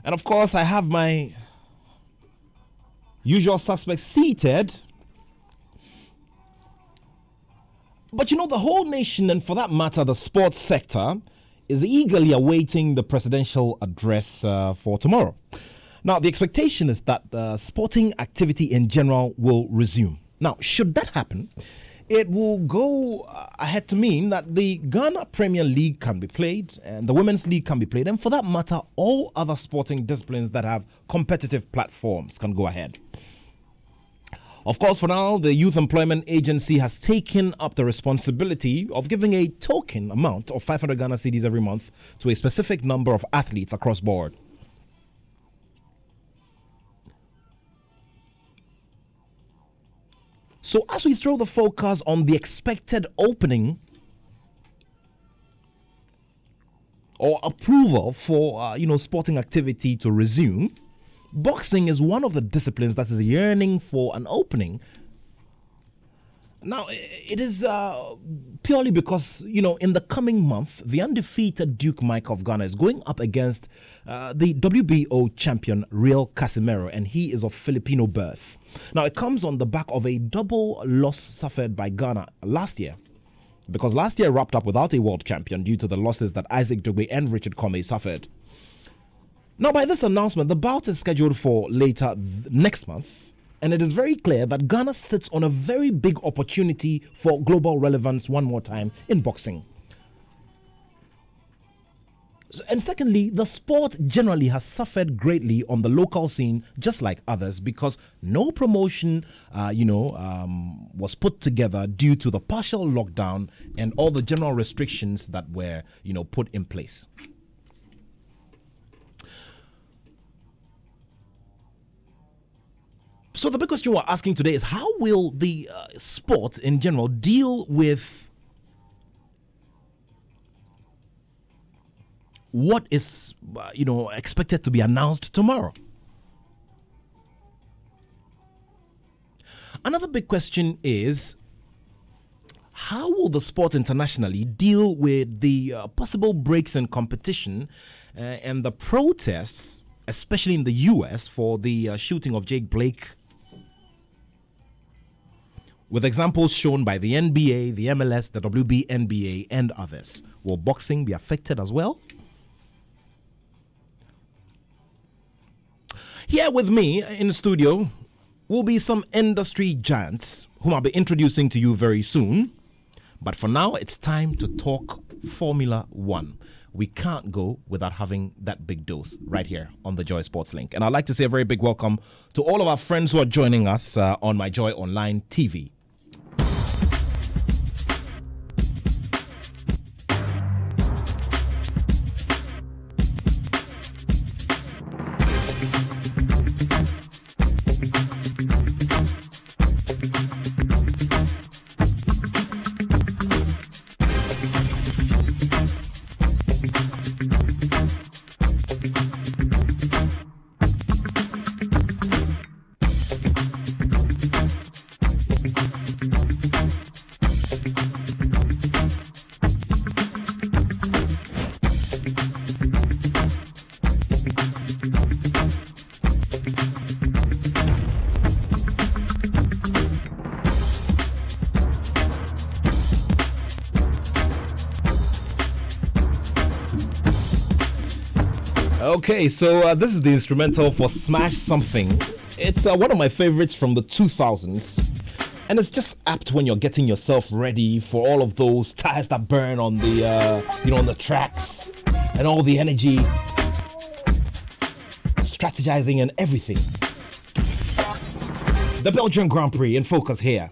And of course, I have my usual suspects seated. But you know, the whole nation, and for that matter, the sports sector, is eagerly awaiting the presidential address for tomorrow. Now, the expectation is that sporting activity in general will resume. Now, should that happen, it will go ahead to mean that the Ghana Premier League can be played, and the Women's League can be played, and for that matter, all other sporting disciplines that have competitive platforms can go ahead. Of course, for now, the Youth Employment Agency has taken up the responsibility of giving a token amount of 500 Ghana cedis every month to a specific number of athletes across board. So as we throw the focus on the expected opening or approval for, sporting activity to resume, boxing is one of the disciplines that is yearning for an opening. Now, it is purely because, in the coming month, the undefeated Duke Mike of Ghana is going up against the WBO champion Real Casimero, and he is of Filipino birth. Now, it comes on the back of a double loss suffered by Ghana last year, because last year wrapped up without a world champion due to the losses that Isaac Dogbe and Richard Comey suffered. Now, by this announcement, the bout is scheduled for later next month, and it is very clear that Ghana sits on a very big opportunity for global relevance one more time in boxing. And secondly, the sport generally has suffered greatly on the local scene, just like others, because no promotion, was put together due to the partial lockdown and all the general restrictions that were, put in place. So the big question we're asking today is, how will the sport in general deal with what is, expected to be announced tomorrow? Another big question is, how will the sport internationally deal with the possible breaks in competition and the protests, especially in the U.S., for the shooting of Jake Blake, with examples shown by the NBA, the MLS, the WNBA, and others? Will boxing be affected as well? Here with me in the studio will be some industry giants whom I'll be introducing to you very soon. But for now, it's time to talk Formula One. We can't go without having that big dose right here on the Joy Sports Link. And I'd like to say a very big welcome to all of our friends who are joining us on My Joy Online TV. Okay, so this is the instrumental for Smash Something. It's one of my favorites from the 2000s, and it's just apt when you're getting yourself ready for all of those tires that burn on the, on the tracks, and all the energy, strategizing and everything. The Belgian Grand Prix in focus here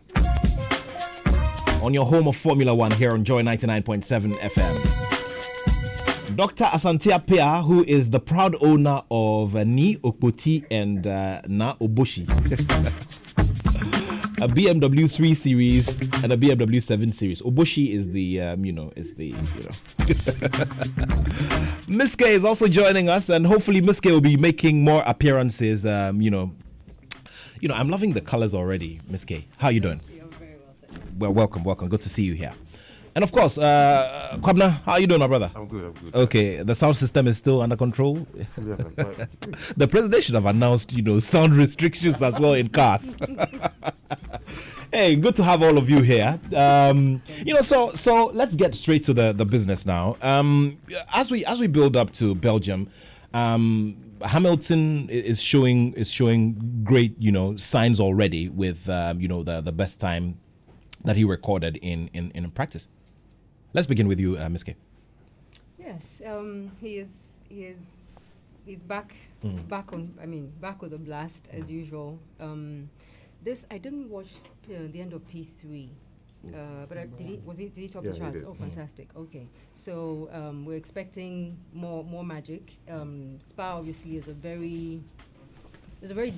on your home of Formula One here on Joy 99.7 FM. Dr. Asantea Pea, who is the proud owner of Ni Okpoti and Na Oboshi, a BMW 3 Series and a BMW 7 Series. Oboshi is the, Miss K is also joining us, and hopefully Miss K will be making more appearances. I'm loving the colors already, Miss K. How are you doing? I'm very well, sir. Well, welcome. Good to see you here. And of course, Kwabna, how are you doing, my brother? I'm good. Okay, the sound system is still under control. The president should have announced, sound restrictions as well in cars. Hey, good to have all of you here. So let's get straight to the business now. As we build up to Belgium, Hamilton is showing great, signs already with the best time that he recorded in practice. Let's begin with you, Ms. K. Yes, he's back with a blast as usual. This I didn't watch the end of P3, but did he top the charts? Oh, fantastic. Okay, so we're expecting more magic. Spa obviously is a very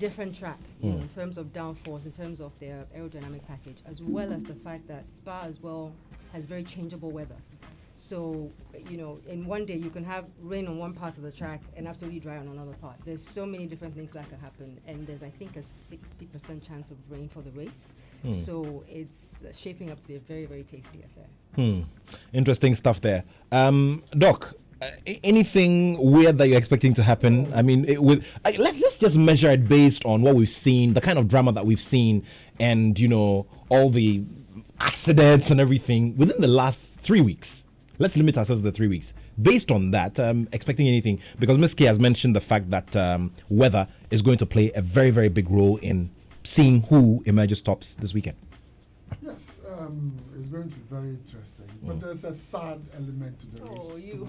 different track in terms of downforce, in terms of their aerodynamic package, as well as the fact that Spa as well has very changeable weather. So, in one day you can have rain on one part of the track and absolutely dry on another part. There's so many different things that can happen, and there's, I think, a 60% chance of rain for the race. So it's shaping up to be a very, very tasty affair. Interesting stuff there. Doc, anything weird that you're expecting to happen? I mean, let's just measure it based on what we've seen, the kind of drama that we've seen, and, all the accidents and everything within the last 3 weeks. Let's limit ourselves to the 3 weeks. Based on that, expecting anything, because Ms. K has mentioned the fact that weather is going to play a very, very big role in seeing who emerges tops this weekend. Yes, it's going to be very interesting. But there's a sad element to the race. Oh, you.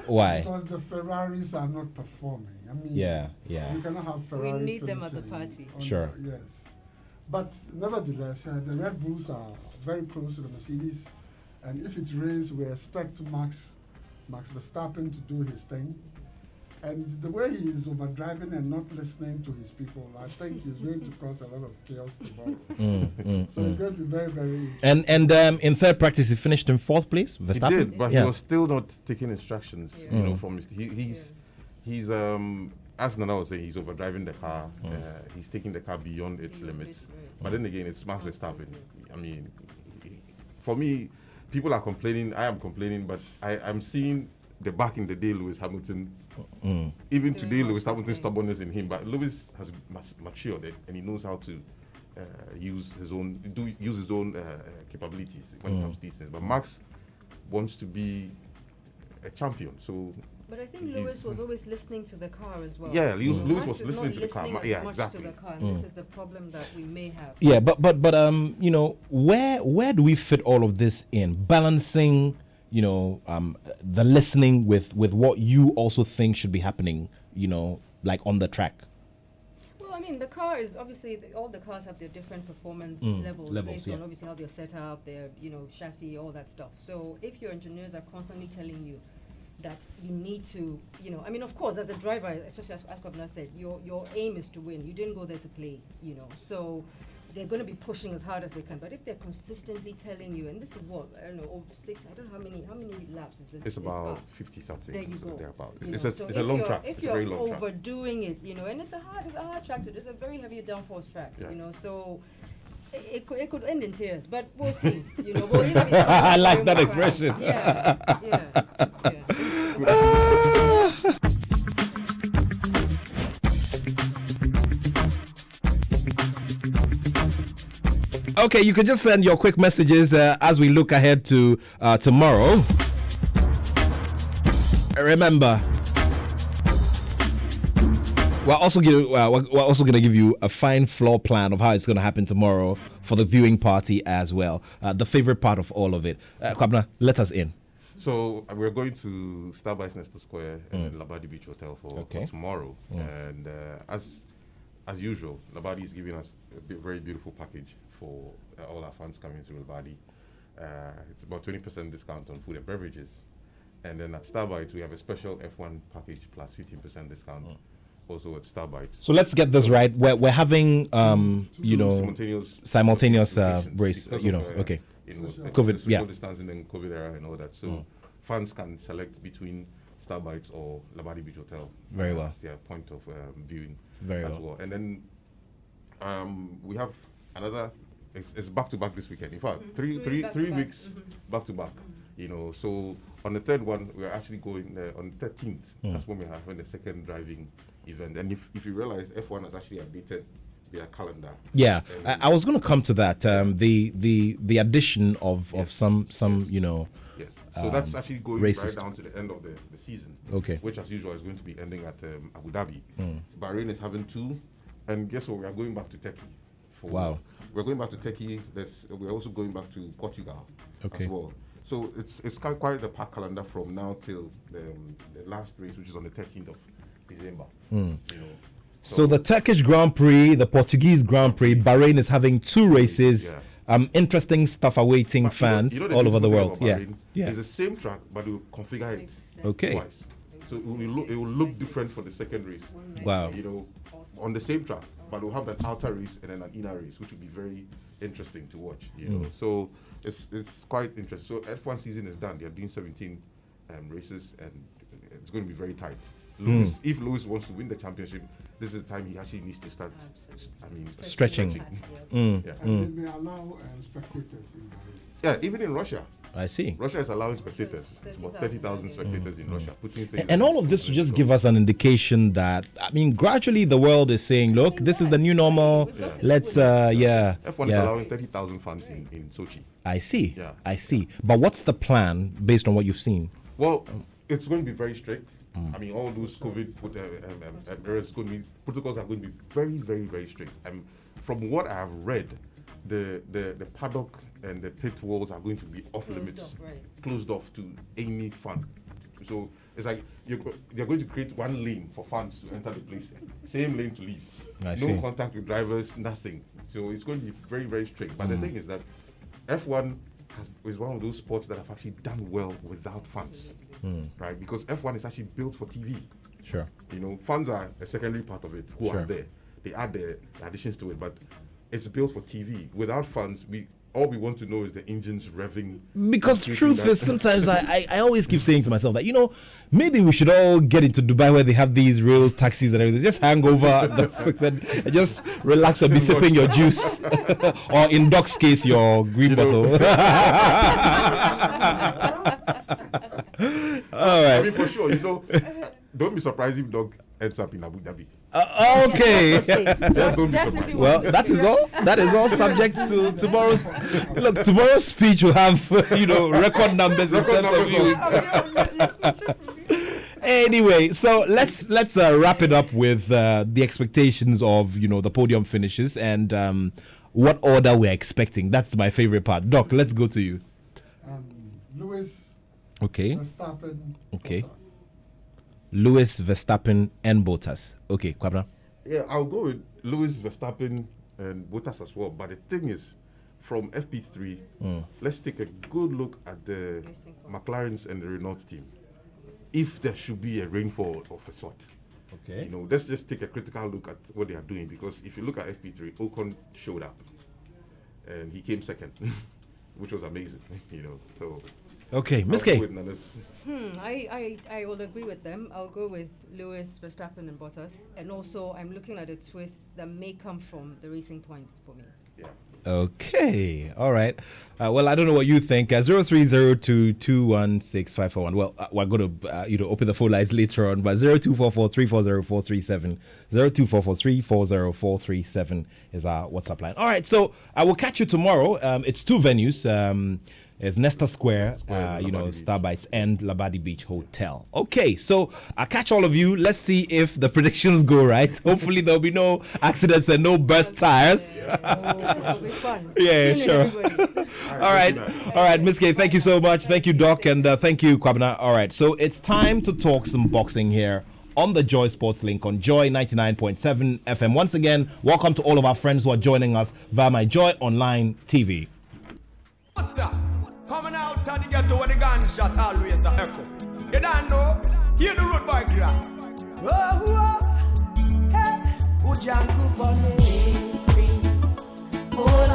Why? Because the Ferraris are not performing. I mean, yeah. You cannot have Ferraris. We need them at the party. Sure. Yes. But nevertheless, the Red Bulls are very close to the Mercedes. And if it rains, we expect Max Verstappen to do his thing. And the way he is overdriving and not listening to his people, I think is going to cause a lot of chaos tomorrow. So it's going to be very, very And in third practice, he finished in fourth place. Verstappen? He did, but he was still not taking instructions. From his, he's as Nana was saying, he's overdriving the car. He's taking the car beyond its limits. But then again, it's Max Verstappen. I mean, for me, people are complaining. I am complaining, but I'm seeing the back in the day Lewis Hamilton. Even today, Lewis Hamilton's stubbornness in him, but Lewis has matured and he knows how to use his own capabilities when it comes to these things. But Max wants to be a champion, so. But I think Lewis was always listening to the car as well. Yeah, Lewis was listening to the car. Yeah, exactly. To the car, and this is the problem that we may have. Yeah, but where do we fit all of this in? Balancing, the listening with what you also think should be happening, like on the track. Well, I mean, the car is obviously all the cars have their different performance levels based on obviously how they're set up, their chassis, all that stuff. So if your engineers are constantly telling you that you need to, I mean, of course, as a driver, especially as Governor said, your aim is to win. You didn't go there to play, So they're going to be pushing as hard as they can. But if they're consistently telling you, and this is what, I don't know, over 6, I don't know how many laps is this? It's about 50 something. There you go. It's a long track. If you're overdoing it, and it's a hard track to do. It's a very heavy downforce track, so it could end in tears, but we'll see. I like that expression. Yeah. Okay, you can just send your quick messages as we look ahead to tomorrow. Remember, we're also going to give you a fine floor plan of how it's going to happen tomorrow for the viewing party as well. The favorite part of all of it. Kwabna, let us in. So we're going to Starbucks Nestor Square and Labadi Beach Hotel for tomorrow. And as usual, Labadi is giving us a very beautiful package for all our fans coming to Labadi. It's about 20% discount on food and beverages. And then at Starbucks, we have a special F1 package plus 15% discount. Also at Starbucks. So let's get this right. We're having simultaneous race. Okay. COVID, social distancing and COVID era and all that. So fans can select between Starbucks or Labadi Beach Hotel. Very well. That's their point of viewing. Very well. And then we have another it's back to back this weekend. In fact, three weeks back to back. You know, so on the third one, we're actually going on the 13th. That's when we're having the second driving event. And if you realize, F1 has actually updated their calendar. Yeah, I was going to come to that. The addition of some you know. Yes. So that's actually going races. Right down to the end of the season. Okay. Which, as usual, is going to be ending at Abu Dhabi. Bahrain is having 2, and guess what? We are going back to Turkey. Wow. We're going back to Turkey. We're also going back to Portugal as well. So it's quite a packed calendar from now till the last race, which is on the 13th of December. You know. So the Turkish Grand Prix, the Portuguese Grand Prix, Bahrain is having 2 races. Yeah. Interesting stuff awaiting fans all over the world. Yeah. It's the same track, but we'll configure it twice. So it will look different for the second race. Wow. You know, on the same track, but we'll have an outer race and then an inner race, which will be very interesting to watch. You know, so it's quite interesting. So F1 season is done. They're doing 17 races, and it's going to be very tight. If Lewis wants to win the championship, this is the time he actually needs to start. Stretching. And they may allow spectators in the race. Yeah, even in Russia. I see. Russia is allowing spectators. It's about 30,000 spectators in Russia. And all of this to just give us an indication that, gradually the world is saying, look, this is the new normal. Let's, F1 is allowing 30,000 fans in Sochi. I see. Yeah. I see. But what's the plan based on what you've seen? Well, it's going to be very strict. All those COVID protocols are going to be very, very, very strict. From what I have read, the paddock and the pit walls are going to be off limits, closed off to any fan. So it's like they're going to create one lane for fans to enter the place, same lane to leave. No contact with drivers, nothing. So it's going to be very, very strict. But the thing is that F1 is one of those sports that have actually done well without fans, right? Because F1 is actually built for TV. Sure. You know, fans are a secondary part of it who are there. They add the additions to it, but it's built for TV. Without fans, all we want to know is the engines revving. Because truth is, sometimes I always keep saying to myself that, maybe we should all get into Dubai where they have these real taxis and everything. Just hang over the and just relax and be sipping your juice. Or in Doc's case, your green bottle. All right. For sure, don't be surprised if Doc ends up in Abu Dhabi. Okay. Don't be surprised. Well, that is all subject to tomorrow's. Look, tomorrow's speech will have record numbers. Anyway, so let's wrap it up with the expectations of the podium finishes and what order we're expecting. That's my favorite part. Doc, let's go to you. Lewis. Okay. Verstappen. Okay. Lewis, Verstappen, and Bottas. Okay, Kwabena. Yeah, I'll go with Lewis, Verstappen, and Bottas as well. But the thing is, from FP3, let's take a good look at the McLaren's and the Renault team. If there should be a rainfall of a sort, okay, let's just take a critical look at what they are doing. Because if you look at FP3, Ocon showed up, and he came second, which was amazing. So. Okay, Ms. K. I will agree with them. I'll go with Lewis, Verstappen, and Bottas. And also, I'm looking at a twist that may come from the racing points for me. Yeah. Okay, all right. Well, I don't know what you think. 0302216541. Well, we're going to open the phone lines later on, but 0244340437, 0244340437 is our WhatsApp line. All right, so I will catch you tomorrow. It's 2 venues. It's Nesta Square, Starbites, and Labadi Beach Hotel. Okay, so I'll catch all of you. Let's see if the predictions go right. Hopefully there'll be no accidents and no burst tires. It'll be fun. Yeah, sure. All right, Ms. K, thank you so much. Thank you, Doc, and thank you, Kwabena. All right, so it's time to talk some boxing here on the Joy Sports Link on Joy 99.7 FM. Once again, welcome to all of our friends who are joining us via my Joy Online TV. What's that? Coming out of the ghetto where the gunshot always the echo. You don't know? Hear the road boy cry. Oh, hey, Ujanku Bonnie. All I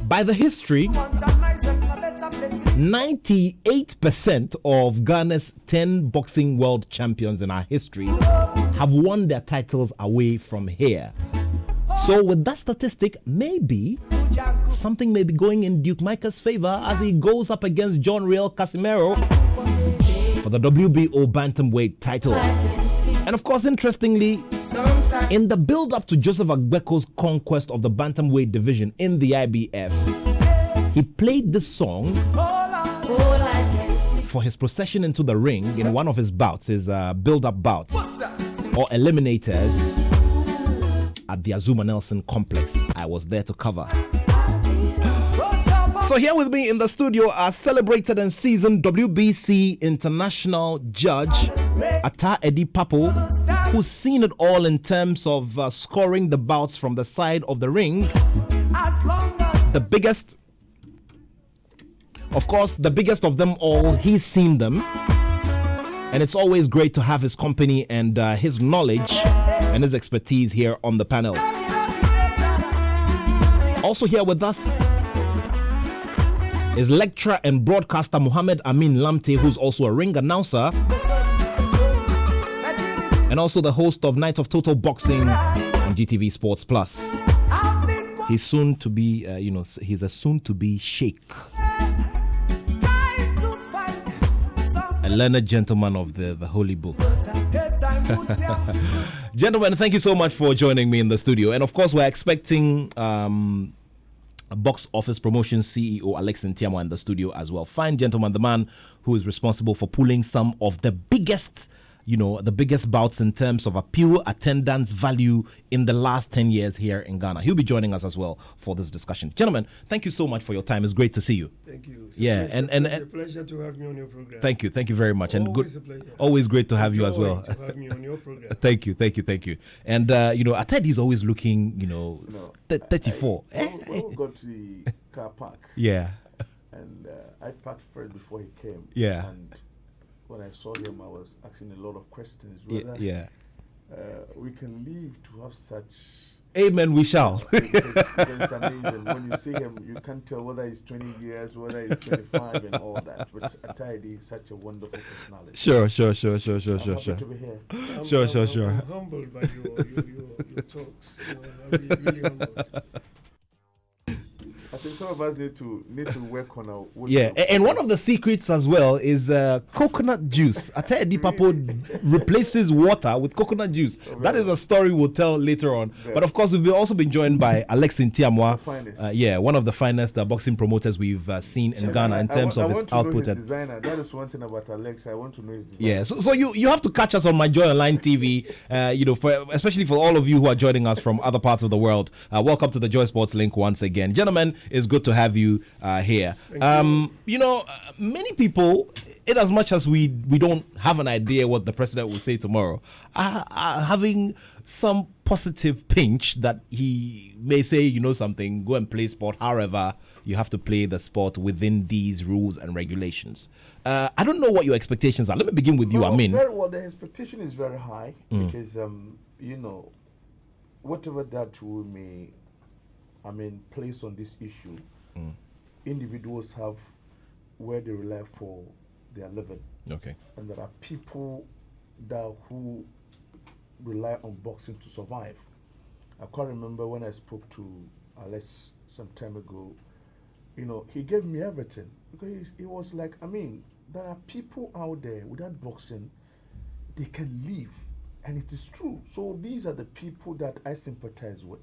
By the history, 98% of Ghana's 10 boxing world champions in our history have won their titles away from here. So with that statistic, maybe something may be going in Duke Micah's favor as he goes up against John Real Casimero for the WBO bantamweight title. And of course, interestingly, in the build-up to Joseph Agbeko's conquest of the bantamweight division in the IBF, he played this song for his procession into the ring in one of his bouts, his build-up bouts or eliminators at the Azuma Nelson complex. I was there to cover. So here with me in the studio are celebrated and seasoned WBC international judge Attoh Edi Papo, who's seen it all in terms of scoring the bouts from the side of the ring. The biggest of them all, he's seen them. And it's always great to have his company and his knowledge and his expertise here on the panel. Also here with us is lecturer and broadcaster Muhammad Amin Lamte, who's also a ring announcer and also the host of Night of Total Boxing on GTV Sports Plus. He's soon to be, he's a soon-to-be sheikh, a learned gentleman of the Holy Book. Gentlemen, thank you so much for joining me in the studio. And of course, we're expecting Box Office Promotion CEO Alex Ntiamwa in the studio as well. Fine gentleman, the man who is responsible for pulling some of the biggest bouts in terms of appeal, attendance, value in the last 10 years here in Ghana. He'll be joining us as well for this discussion. Gentlemen, thank you so much for your time. It's great to see you. Thank you. It's a pleasure to have me on your program. Thank you very much. Always and good, a pleasure. Always great to have you as well. To have me on your program. Thank you. And Attoh is always looking, 34. When we got to the car park, yeah, and I parked first before he came. Yeah. And when I saw him, I was asking a lot of questions. Whether we can live to have such. Amen, we shall. It's amazing. When you see him, you can't tell whether he's 20 years, whether he's 25, and all that. But Attoh is such a wonderful personality. Sure. I'm happy to be here. Sure. I'm humbled by your talks. I'm really humbled. I think some of us need to work on our. And one of the secrets as well is coconut juice. Attoh Edi Papo replaces water with coconut juice. That is a story we'll tell later on. Yeah. But of course, we've also been joined by Alex Ntiamwa, one of the finest boxing promoters we've seen in Ghana in terms of his output. His designer. That is one thing about Alex. I want to know his designer. Yeah, so you have to catch us on My Joy Online TV. Especially for all of you who are joining us from other parts of the world. Welcome to the Joy Sports Link once again, gentlemen. It's good to have you here. Many people, in as much as we don't have an idea what the president will say tomorrow, are having some positive pinch that he may say, something, go and play sport. However, you have to play the sport within these rules and regulations. I don't know what your expectations are. Let me begin with you, Amin. Very well, the expectation is very high because, whatever that we may place on this issue, individuals have where they rely for their living. Okay. And there are people who rely on boxing to survive. I can't remember when I spoke to Alex some time ago, he gave me everything because he was like, there are people out there without boxing, they can live. And it is true. So these are the people that I sympathize with.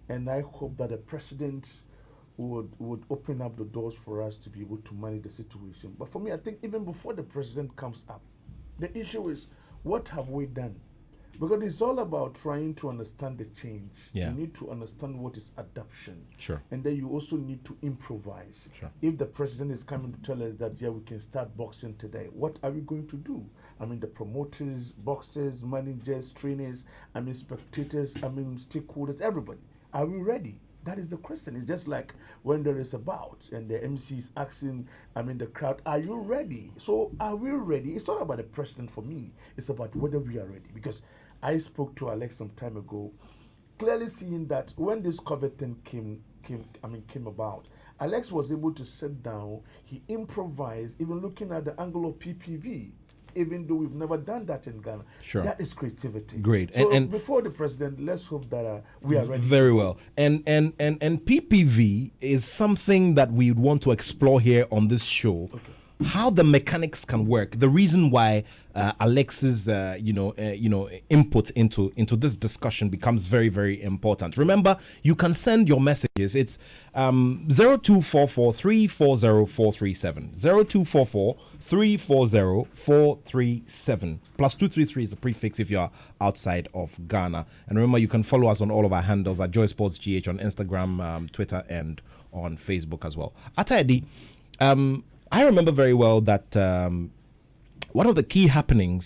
And I hope that the president would open up the doors for us to be able to manage the situation. But for me, I think even before the president comes up, the issue is, what have we done? Because it's all about trying to understand the change. Yeah. You need to understand what is adoption. Sure. And then you also need to improvise. Sure. If the president is coming to tell us that, we can start boxing today, what are we going to do? The promoters, boxers, managers, trainers, spectators, stakeholders, everybody. Are we ready? That is the question. It's just like when there is a bout and the MC is asking, the crowd, are you ready? So are we ready? It's not about the president for me. It's about whether we are ready. Because I spoke to Alex some time ago. clearly seeing that when this COVID thing came about, Alex was able to sit down. He improvised, even looking at the angle of PPV. Even though we've never done that in Ghana, that is creativity. Great. So and before the president, let's hope that we are ready. Very well. And PPV is something that we want to explore here on this show. Okay. How the mechanics can work. The reason why Alex's input into this discussion becomes very, very important. Remember, you can send your messages. It's 0244 340 0244 340-437. Plus 233 is the prefix if you're outside of Ghana. And remember, you can follow us on all of our handles at Joy Sports GH on Instagram, Twitter, and on Facebook as well. Attoh, I remember very well that one of the key happenings,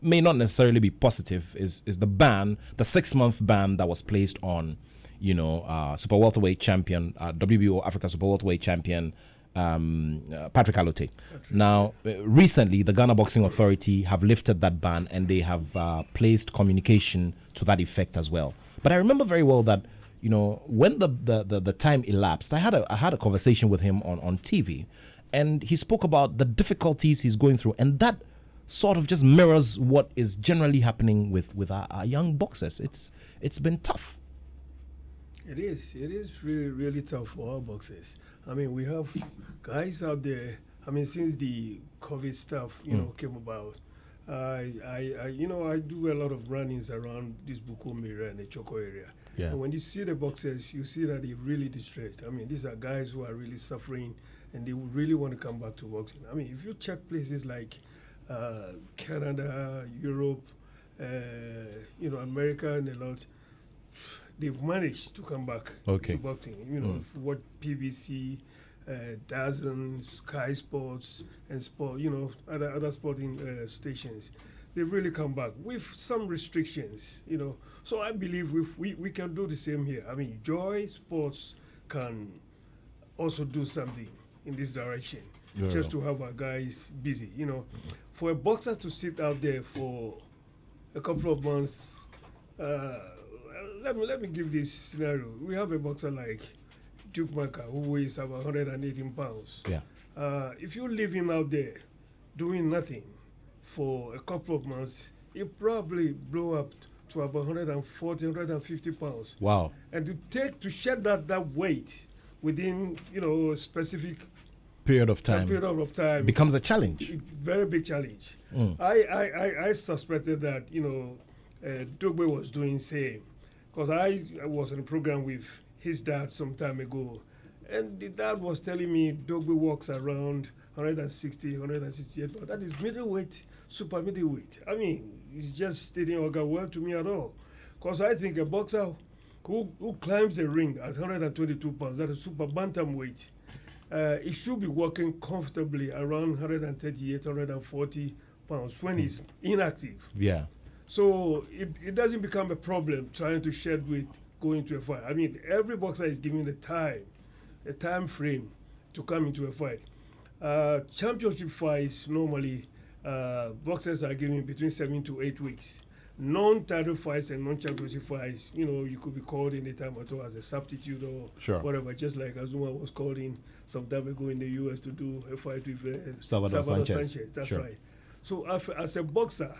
may not necessarily be positive, is the ban, the 6-month ban that was placed on, super welterweight champion, WBO Africa super welterweight champion, Patrick Alote. Now, recently, the Ghana Boxing Authority have lifted that ban and they have placed communication to that effect as well. But I remember very well that, when the time elapsed, I had a conversation with him on TV, and he spoke about the difficulties he's going through, and that sort of just mirrors what is generally happening with our young boxers. It's been tough. It is really, really tough for our boxers. I mean, we have guys out there. I mean, since the COVID stuff, came about, I do a lot of runnings around this Bukom area and the Choco area. Yeah. And when you see the boxers, you see that they're really distressed. I mean, these are guys who are really suffering, and they would really want to come back to boxing. I mean, if you check places like Canada, Europe, America, and a lot, they've managed to come back to boxing. What PBC, Dazen, Sky Sports, and sport, other sporting stations, they've really come back with some restrictions, So I believe we can do the same here. I mean, Joy Sports can also do something in this direction, just to have our guys busy. For a boxer to sit out there for a couple of months. Let me give this scenario. We have a boxer like Duke Maka who weighs about 118 pounds. Yeah. If you leave him out there doing nothing for a couple of months, he'll probably blow up to about 140, 150 pounds. Wow. And to shed that weight within a specific period of time becomes a challenge. Very big challenge. I suspected that Dogbe was doing same. Because I was in a program with his dad some time ago, and the dad was telling me Dogbe walks around 160, 168, but that is middleweight, super middleweight. I mean, it's just stating well to me at all. Because I think a boxer who climbs the ring at 122 pounds, that is super bantamweight, he should be walking comfortably around 138, 140 pounds when he's inactive. Yeah. So it doesn't become a problem trying to shed weight going to a fight. I mean, every boxer is given a time frame to come into a fight. Championship fights, normally, boxers are given between 7 to 8 weeks. Non-title fights and non-championship fights, you could be called in a time or two as a substitute or whatever, just like Azuma was called in some time ago in the U.S. to do a fight with Salvador Sanchez. That's right. So as a boxer,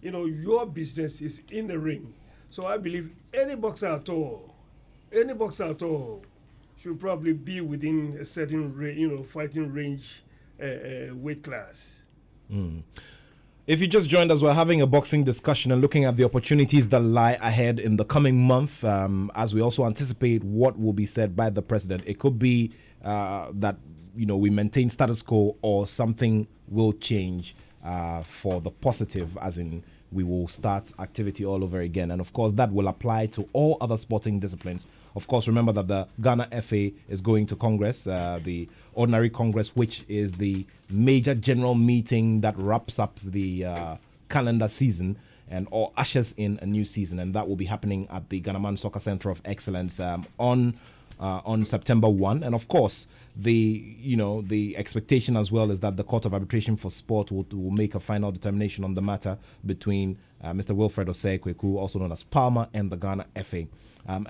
your business is in the ring. So I believe any boxer at all should probably be within a certain fighting range weight class. If you just joined us, we're having a boxing discussion and looking at the opportunities that lie ahead in the coming month, as we also anticipate what will be said by the president. It could be that we maintain status quo, or something will change for the positive, as in we will start activity all over again. And of course, that will apply to all other sporting disciplines. Of course, remember that the Ghana FA is going to Congress, the Ordinary Congress, which is the major general meeting that wraps up the calendar season and or ushers in a new season. And that will be happening at the Ghana Man Soccer Center of Excellence on September 1. And of course, the expectation as well is that the Court of Arbitration for Sport will make a final determination on the matter between Mr. Wilfred Osei-Kweku, also known as Palmer, and the Ghana FA.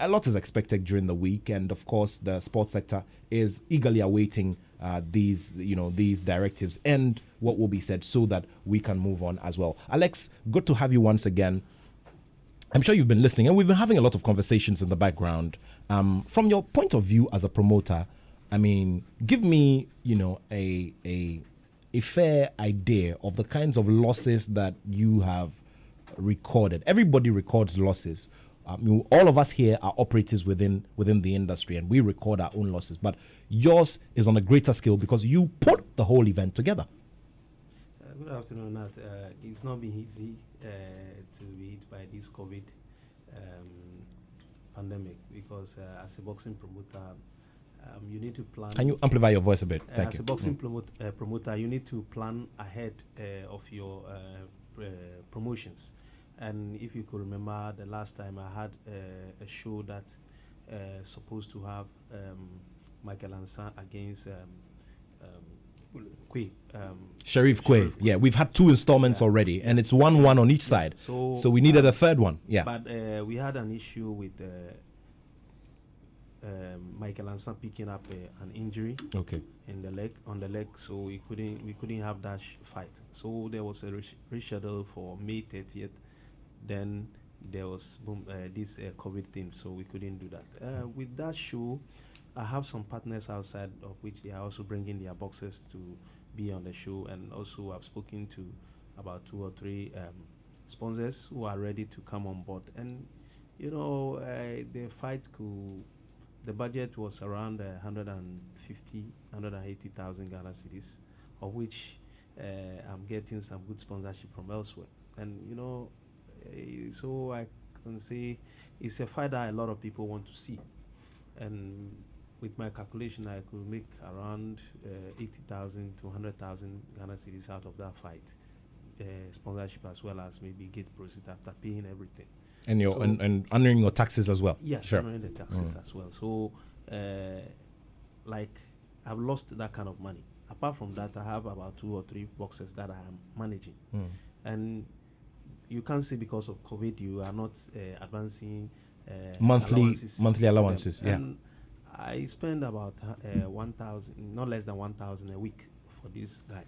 A lot is expected during the week, and of course the sports sector is eagerly awaiting these directives and what will be said so that we can move on as well. Alex, good to have you once again. I'm sure you've been listening, and we've been having a lot of conversations in the background. From your point of view as a promoter, I mean, give me, a fair idea of the kinds of losses that you have recorded. Everybody records losses. All of us here are operators within the industry, and we record our own losses. But yours is on a greater scale because you put the whole event together. Good afternoon, Nat. It's not been easy to be hit by this COVID pandemic because as a boxing promoter, you need to plan. Can you amplify your voice a bit? Thank you. As a boxing promoter, you need to plan ahead of your promotions. And if you could remember, the last time I had a show that supposed to have Michael Ansan against Kwe. Sharif Kwe. Yeah, we've had 2 installments already, and it's 1-1 on each side. So we needed a third one. Yeah. But we had an issue with Michael Ansan picking up an injury. Okay. On the leg, so we couldn't have that fight. So there was a reschedule for May 30th. Then there was this COVID thing, so we couldn't do that. With that show, I have some partners outside of which they are also bringing their boxers to be on the show, and also I've spoken to about 2 or 3 sponsors who are ready to come on board. And the fight the budget was around 180,000 Ghana cedis, of which I'm getting some good sponsorship from elsewhere. And so I can say it's a fight that a lot of people want to see. And with my calculation, I could make around 80,000 to 100,000 Ghana cedis out of that fight, sponsorship as well as maybe gate proceeds after paying everything. And and honoring your taxes as well. Yes, sure. Honoring the taxes as well. So, I've lost that kind of money. Apart from that, I have about 2 or 3 boxes that I am managing, and you can't say because of COVID you are not advancing monthly allowances. Yeah. And I spend about 1,000, not less than 1,000 a week for these guys.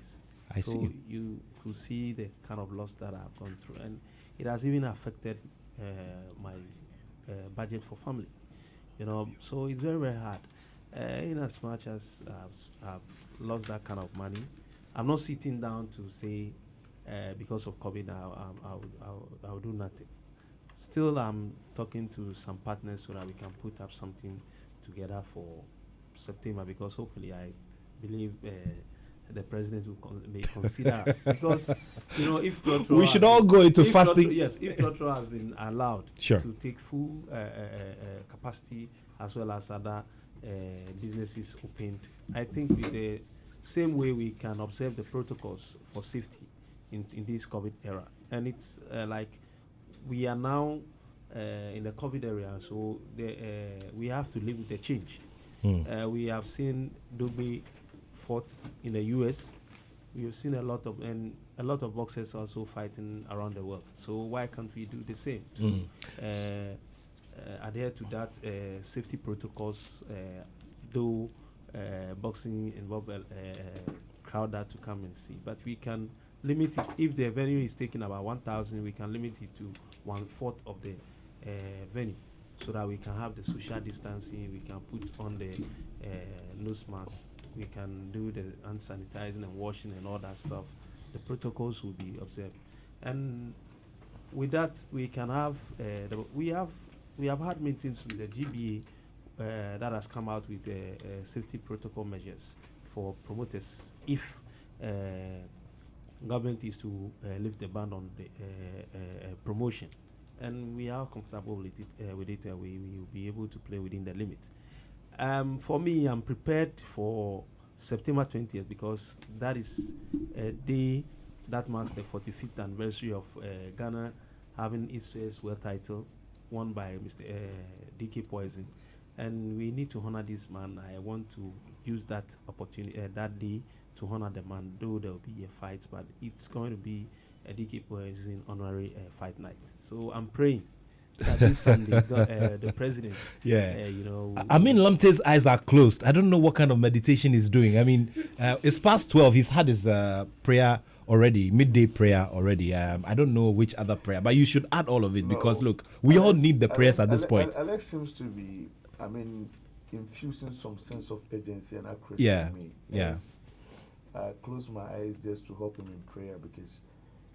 So you could see the kind of loss that I've gone through, and it has even affected my budget for family. So it's very, very hard. In as much as I've lost that kind of money, I'm not sitting down to say because of COVID I'll do nothing. Still, I'm talking to some partners so that we can put up something together for September, because hopefully I believe the president may consider because if Trotro we should all go into fasting. If Trotro has been allowed to take full capacity as well as other businesses opened, I think with the same way we can observe the protocols for safety in this COVID era, and it's like we are now in the COVID area, so we have to live with the change. We have seen Dugbe fought in the U.S. We have seen a lot of boxers also fighting around the world. So why can't we do the same? Adhere to that safety protocols, though boxing involve a crowd that to come and see. But we can limit it. If the venue is taking about 1,000, we can limit it to 1/4 of the venue, so that we can have the social distancing. We can put on the nose mask. We can do the hand sanitizing and washing and all that stuff. The protocols will be observed, and with that we can have we have had meetings with the GBA that has come out with safety protocol measures for promoters if government is to lift the ban on the promotion, and we are comfortable with it. We will be able to play within the limit. For me, I'm prepared for September 20th because that is a day that marks the 45th anniversary of Ghana having its first world title won by Mr. DK Poison, and we need to honor this man. I want to use that opportunity, that day, to honor the man. Though there will be a fight, but it's going to be a DK Poison honorary fight night. So I'm praying that this Sunday, the president, I mean, Lamte's eyes are closed. I don't know what kind of meditation he's doing. I mean, it's past 12. He's had his prayer already, midday prayer already. I don't know which other prayer, but you should add all of it because look, we all need the prayers at this point. Alex seems to be, I mean, infusing some sense of urgency and accuracy in me. I close my eyes just to help him in prayer because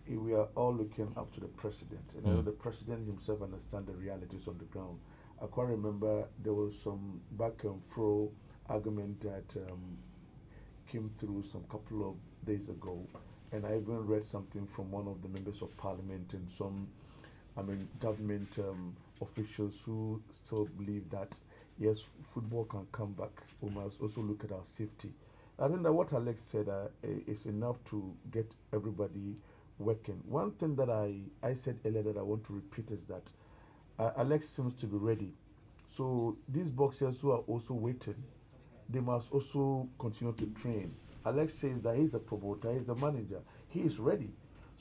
we are all looking up to the president, and I know the president himself understands the realities on the ground. I quite remember there was some back and fro argument that came through some couple of days ago, and I even read something from one of the members of parliament and some, government officials who still believe that yes, football can come back. We must also look at our safety. I think that what Alex said is enough to get everybody working. One thing that I said earlier that I want to repeat is that Alex seems to be ready. So these boxers who are also waiting, they must also continue to train. Alex says that he's a promoter, he's a manager, he is ready.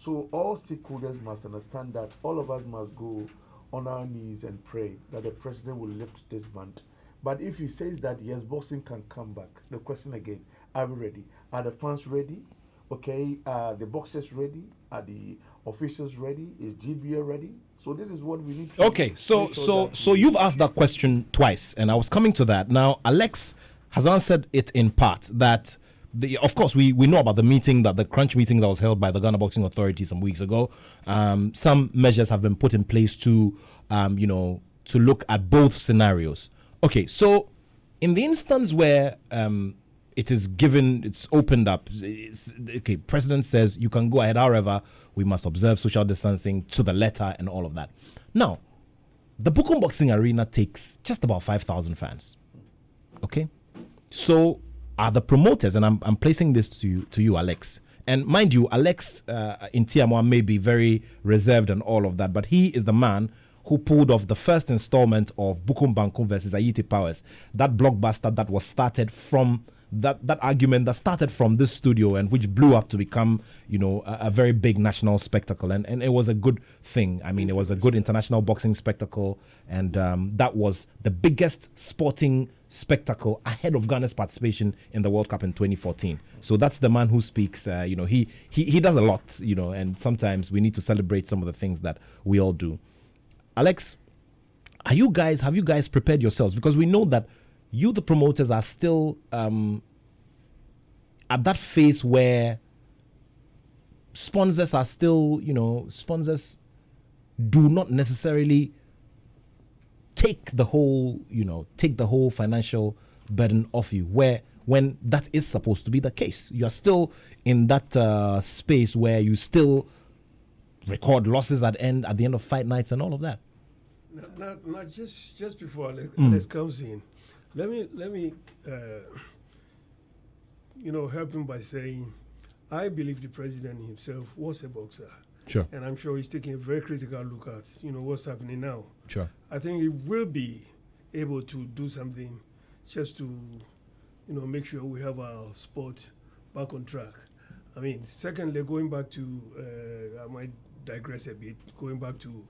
So all stakeholders must understand that all of us must go on our knees and pray that the president will lift this band. But if he says that yes, boxing can come back, the question again, are we ready? Are the fans ready? Okay, are the boxers ready? Are the officials ready? Is GBA ready? So this is what we need to okay, so you've asked that question twice, and I was coming to that. Now, Alex has answered it in part that, of course, we know about the meeting, that the crunch meeting that was held by the Ghana Boxing Authority some weeks ago. Some measures have been put in place to, to look at both scenarios. Okay, so in the instance where it is given, it's opened up, okay, President says you can go ahead, however, we must observe social distancing to the letter and all of that. Now, the Bukom Boxing Arena takes just about 5,000 fans. Okay? So are the promoters, and I'm placing this to you, Alex. And mind you, Alex in Tiamoa may be very reserved and all of that, but he is the man who pulled off the first installment of Bukom Bankum versus Ayiti Powers, that blockbuster that was started from that argument that started from this studio and which blew up to become, a very big national spectacle. And it was a good thing. I mean, it was a good international boxing spectacle, and that was the biggest sporting spectacle ahead of Ghana's participation in the World Cup in 2014. So that's the man who speaks. He does a lot, and sometimes we need to celebrate some of the things that we all do. Alex, have you guys prepared yourselves? Because we know that you, the promoters, are still at that phase where sponsors are still, sponsors do not necessarily take the whole financial burden off you, when that is supposed to be the case. You are still in that space where you still record losses at the end of fight nights and all of that. Not just before Alex comes in. Let me help him by saying I believe the president himself was a boxer. Sure. And I'm sure he's taking a very critical look at what's happening now. Sure. I think he will be able to do something just to make sure we have our sport back on track. I mean, secondly, going back to I might digress a bit, going back to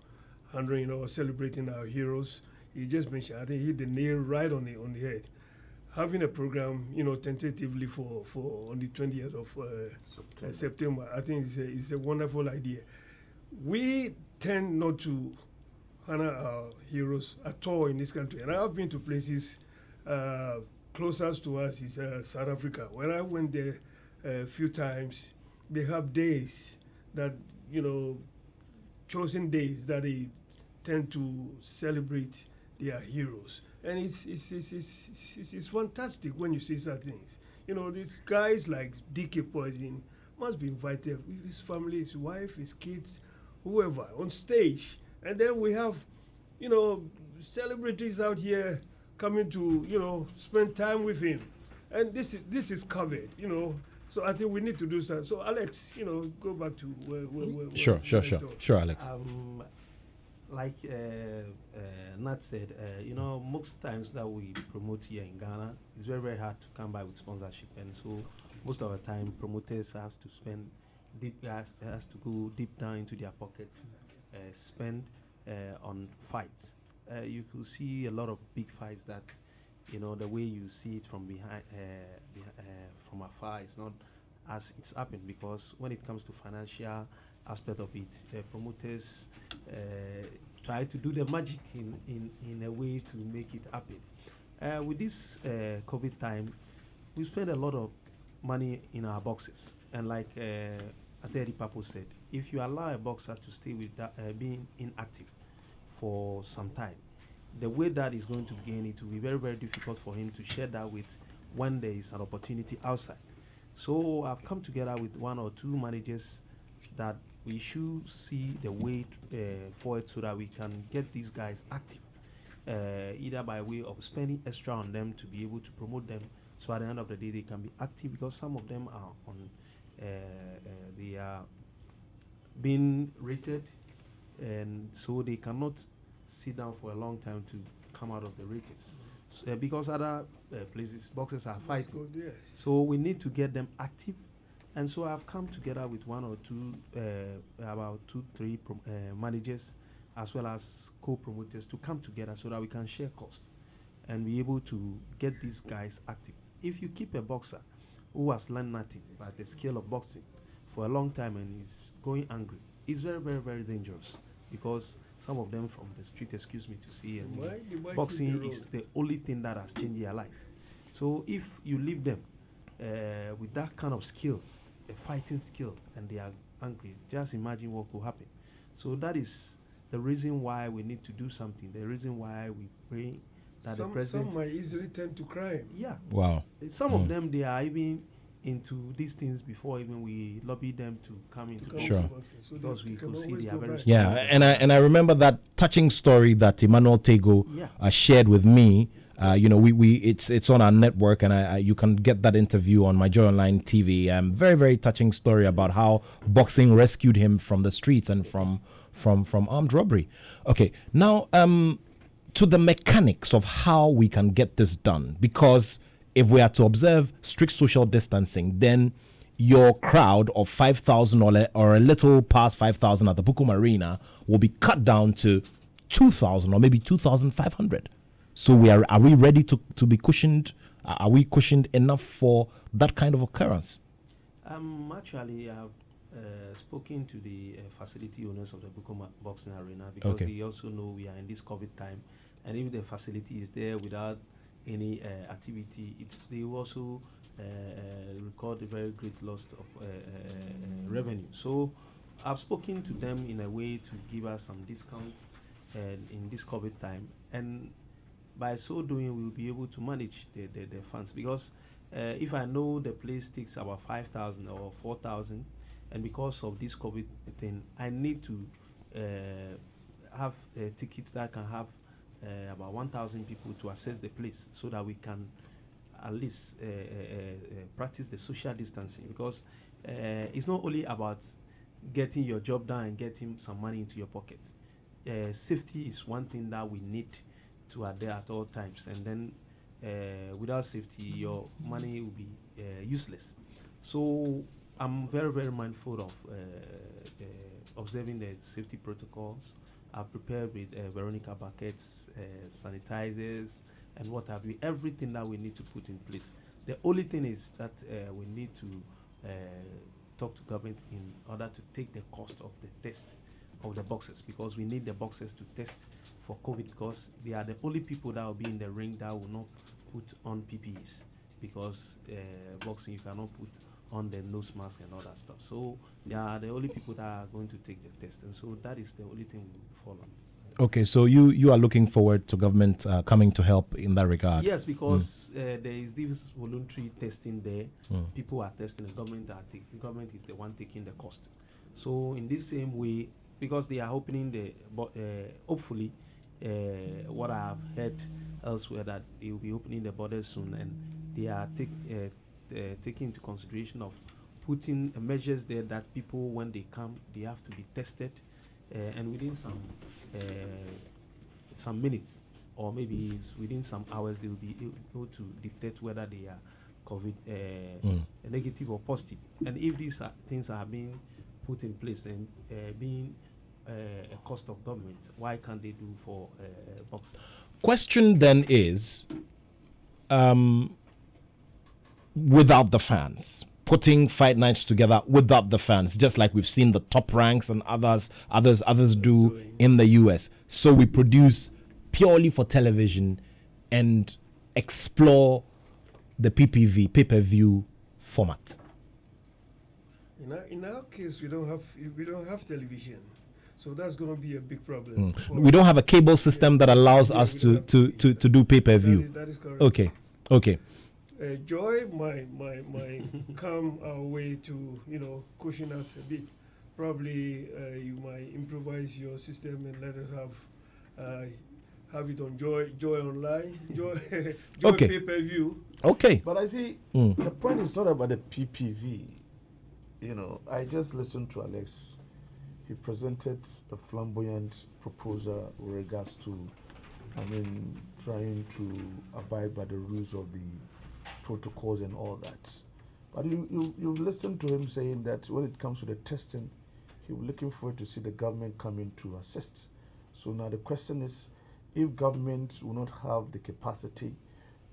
honoring or celebrating our heroes. He just mentioned, I think he hit the nail right on the head. Having a program, tentatively for on the 20th of September, I think it's a wonderful idea. We tend not to honor our heroes at all in this country, and I've been to places closest to us is South Africa. When I went there a few times, they have days that chosen days that they tend to celebrate their heroes, and it's fantastic when you see such things. These guys like DK Poison must be invited with his family, his wife, his kids, whoever on stage, and then we have celebrities out here coming to spend time with him, and this is covered. So I think we need to do that. So Alex, go back to where Sure, Alex. like Nat said, most times that we promote here in Ghana, it's very, very hard to come by with sponsorship, and so most of the time promoters have to spend has to go deep down into their pockets, spend on fights. You could see a lot of big fights that, the way you see it from from afar, it's not as it's happened, because when it comes to financial aspect of it, promoters try to do the magic in a way to make it happen. With this COVID time, we spend a lot of money in our boxes, and like Attoh Papo said, if you allow a boxer to stay with that, being inactive for some time, the way that is going to gain, it will be very, very difficult for him to share that with when there is an opportunity outside. So I've come together with one or two managers that we should see the way forward so that we can get these guys active, either by way of spending extra on them to be able to promote them, so at the end of the day they can be active, because some of them are on they are being rated, and so they cannot sit down for a long time to come out of the ratings, because other places boxers are fighting. So we need to get them active, and so I've come together with one or two, about 2-3 managers, as well as co-promoters, to come together so that we can share costs and be able to get these guys active. If you keep a boxer who has learned nothing but the skill of boxing for a long time and is going angry, it's very, very, very dangerous, because some of them from the street, excuse me to say, boxing is the only thing that has changed their life. So if you leave them with that kind of skill, a fighting skill, and they are angry, just imagine what could happen. So that is the reason why we need to do something, the reason why we pray that the president... Some might easily tend to crime. Yeah. Wow. Some of them, they are even into these things before even we lobby them to come into sure. So because we could see they are very strong. Yeah, and I remember that touching story that Emmanuel Tego shared with me. It's on our network, and you can get that interview on my Joy Online TV. Very, very touching story about how boxing rescued him from the streets and from armed robbery. Okay, now to the mechanics of how we can get this done, because if we are to observe strict social distancing, then your crowd of 5,000 or a little past 5,000 at the Bukum Arena will be cut down to 2,000 or maybe 2,500. So are we ready to be cushioned? Are we cushioned enough for that kind of occurrence? Actually, I've spoken to the facility owners of the Bukum Boxing Arena, because they also know we are in this COVID time, and if the facility is there without any activity, they will also record a very great loss of revenue. So I've spoken to them in a way to give us some discount in this COVID time, and by so doing we'll be able to manage the funds, because if I know the place takes about 5,000 or 4,000, and because of this COVID thing, I need to have tickets that can have about 1,000 people to access the place, so that we can at least practice the social distancing, because it's not only about getting your job done and getting some money into your pocket. Safety is one thing that we need to adhere at all times, and then without safety your money will be useless. So I'm very, very mindful of observing the safety protocols. I've prepared with Veronica buckets, sanitizers, and what have you, everything that we need to put in place. The only thing is that we need to talk to government in order to take the cost of the test of the boxers, because we need the boxers to test for COVID, because they are the only people that will be in the ring that will not put on PPEs, because boxing you cannot put on the nose mask and all that stuff. So they are the only people that are going to take the test, and so that is the only thing we will follow. Okay, so you are looking forward to government coming to help in that regard? Yes, because there is this voluntary testing there. People are testing, the government is the one taking the cost. So in this same way, because they are opening hopefully, what I have heard elsewhere, that they will be opening the borders soon, and they are taking into consideration of putting measures there that people, when they come, they have to be tested, and within some some minutes, or maybe within some hours, they will be able to detect whether they are COVID negative or positive. And if these things are being put in place and being a cost of government, why can't they do for boxing? Question then is, without the fans, putting fight nights together without the fans, just like we've seen the Top Ranks and others do in the US. So we produce purely for television and explore the PPV, pay-per-view format. In our case, we don't have television, so that's going to be a big problem. We don't have a cable system that allows us to do pay-per-view. That is correct. Okay. Joy might come our way to cushion us a bit. Probably you might improvise your system and let us have it on Joy Online, Joy pay-per-view. Okay. But I see the point is not about the PPV. I just listened to Alex. He presented a flamboyant proposal with regards to, trying to abide by the rules of the protocols and all that. But you've listened to him saying that when it comes to the testing, he's looking forward to see the government come in to assist. So now the question is, if government will not have the capacity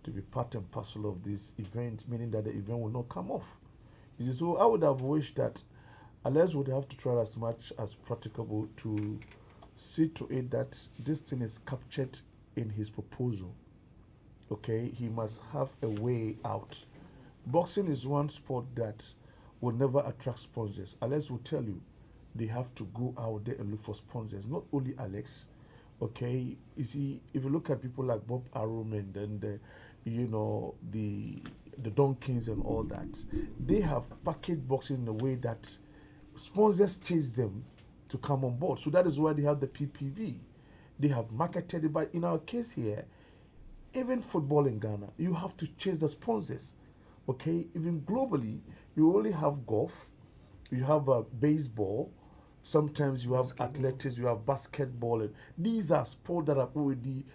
to be part and parcel of this event, meaning that the event will not come off. So I would have wished that Alex would have to try as much as practicable to see to it that this thing is captured in his proposal. Okay, he must have a way out. Boxing is one sport that will never attract sponsors. Alex will tell you they have to go out there and look for sponsors. Not only Alex. Okay, you see, if you look at people like Bob Arum and then the Donkins and all that, they have packaged boxing in a way that sponsors chase them to come on board. So that is why they have the PPV. They have marketed it. But in our case here, even football in Ghana, you have to chase the sponsors. Okay, even globally, you only have golf, you have baseball. Sometimes you have athletics, you have basketball. And these are sports that are already,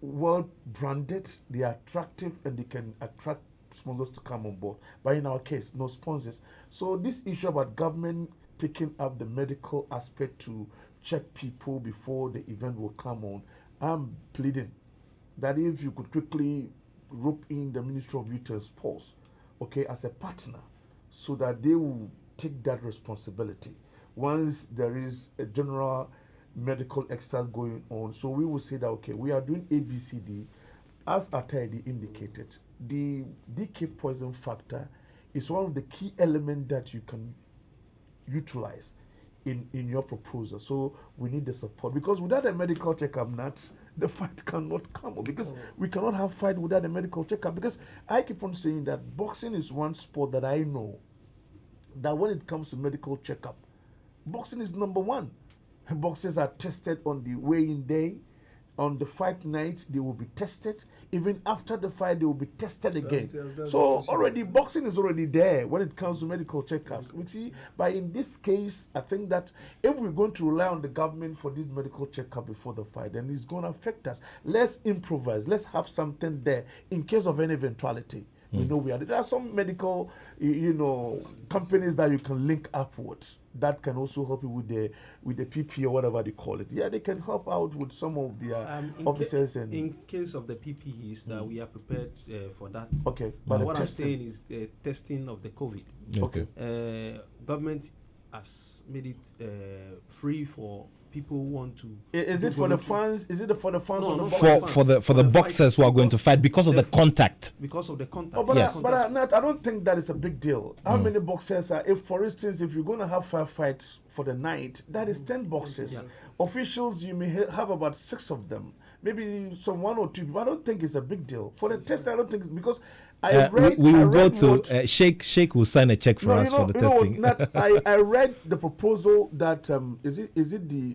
well branded. They are attractive and they can attract sponsors to come on board. But in our case, no sponsors. So this issue about government picking up the medical aspect to check people before the event will come on, I'm pleading that if you could quickly rope in the Ministry of Youth and Sports, okay, as a partner, so that they will take that responsibility once there is a general medical exercise going on. So we will say that, okay, we are doing ABCD. As Attoh indicated, the DK poison factor is one of the key elements that you can utilize in your proposal. So we need the support, because without a medical checkup, the fight cannot come. Because we cannot have fight without a medical checkup. Because I keep on saying that boxing is one sport that I know that when it comes to medical checkup, boxing is number one. Boxers are tested on the weigh-in day. On the fight night, they will be tested. Even after the fight, they will be tested again. So already, boxing is already there when it comes to medical checkups. We see, but in this case, I think that if we're going to rely on the government for this medical checkup before the fight, then it's going to affect us. Let's improvise. Let's have something there in case of any eventuality. We know there are some medical, companies that you can link up with that can also help you with the PP or whatever they call it. Yeah, they can help out with some of their officers. In case of the PPEs, that we are prepared for that. Okay, but what I'm saying is the testing of the COVID. Okay. Government has made it free for people who want to. Is it for the fans? Is it for the fans? No, for the boxers who are going to fight because of the contact. Because of the contact. Oh, but I don't think that is a big deal. How many boxers are? If, for instance, if you're going to have 5 fights for the night, that is 10 boxers. Yeah. Officials, you may have about 6 of them. Maybe some 1 or 2. I don't think it's a big deal. For the test, I don't think because. We will go to Sheikh will sign a check for us for the testing. I read the proposal that is it the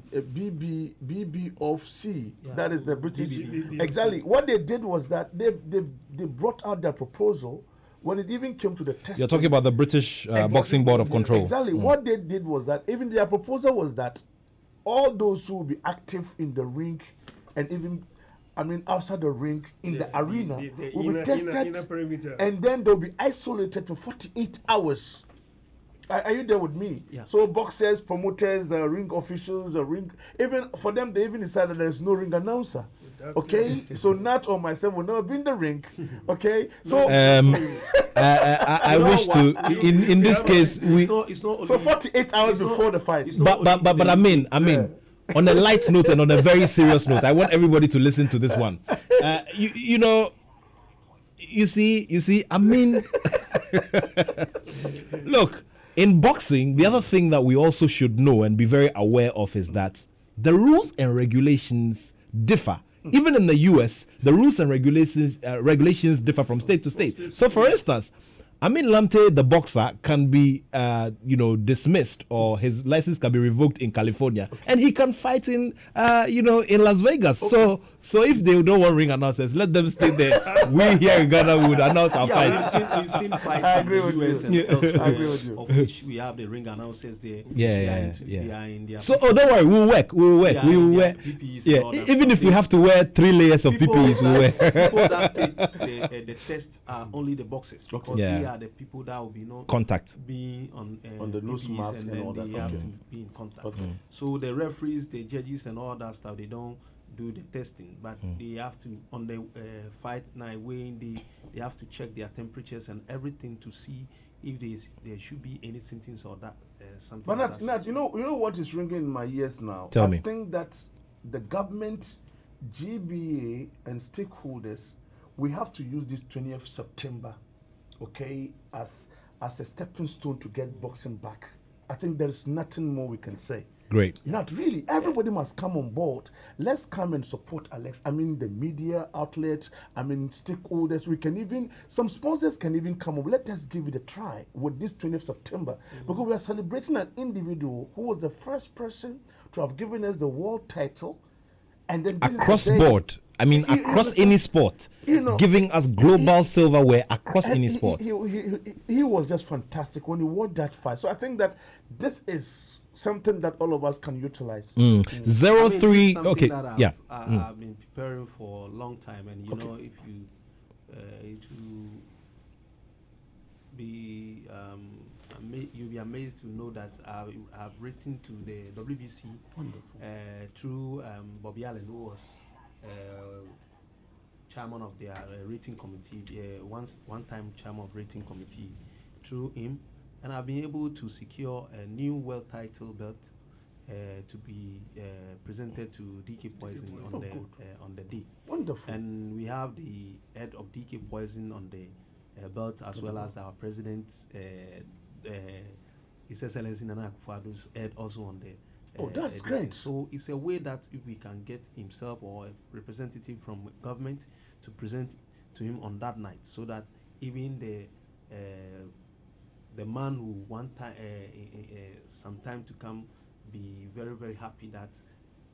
BB of C, that is the British exactly. What they did was that they brought out their proposal when it even came to the test. You're talking about the British Boxing Board of Control. Exactly. What they did was that even their proposal was that all those who will be active in the ring and even outside the ring in the arena will be tested, and then they'll be isolated for 48 hours. Are you there with me? Yeah. So boxers, promoters, ring officials, even for them, they even decided there is no ring announcer. Okay, so Nat or myself will never be in the ring. Okay, so I wish to in this case we so 48 hours before the fight. But I mean. On a light note and on a very serious note, I want everybody to listen to this one. You see, I mean, look, in boxing, the other thing that we also should know and be very aware of is that the rules and regulations differ. Even in the U.S., the rules and regulations differ from state to state. So, for instance, Amin Lamte, the boxer, can be, dismissed, or his license can be revoked in California, and he can fight in Las Vegas. Okay. So if they don't want ring announcers, let them stay there. We here in Ghana would announce our fight. I agree with you. Of which we have the ring announcers there. Yeah. So don't worry, we'll work. Even if we have to wear 3 layers of PPEs, we'll wear. Before that stage, the tests are only the boxers, because they are the people that will be contact, being on the nose mask and all that. They have to be in contact. Okay. So the referees, the judges, and all that stuff, they don't do the testing, but they have to, on the fight night weighing, they have to check their temperatures and everything to see if there should be any symptoms or that something. But Nat, you know what is ringing in my ears now? Tell me. I think that the government, GBA, and stakeholders, we have to use this 20th September, okay, as a stepping stone to get boxing back. I think there is nothing more we can say. Great. Not really. Everybody must come on board. Let's come and support Alex. I mean, the media outlets, stakeholders. Some sponsors can even come up. Let us give it a try with this 20th September. Because we are celebrating an individual who was the first person to have given us the world title. And then across board. Across any sport. Giving us global silverware across any sport. He was just fantastic when he won that fight. So I think that this is something that all of us can utilize. 03. Okay. I've been preparing for a long time, and if you to be you'll be amazed to know that I've written to the WBC through Bobby Allen, who was chairman of their rating committee, one-time chairman of rating committee, through him. And I've been able to secure a new world title belt to be presented to DK Poison on the day. Wonderful. And we have the head of DK Poison on the belt, as well as our president, His Excellency Nana Akufo-Addo's head, also on the. That's great. So it's a way that if we can get himself or a representative from government to present to him on that night, so that even the man who some time to come be very, very happy that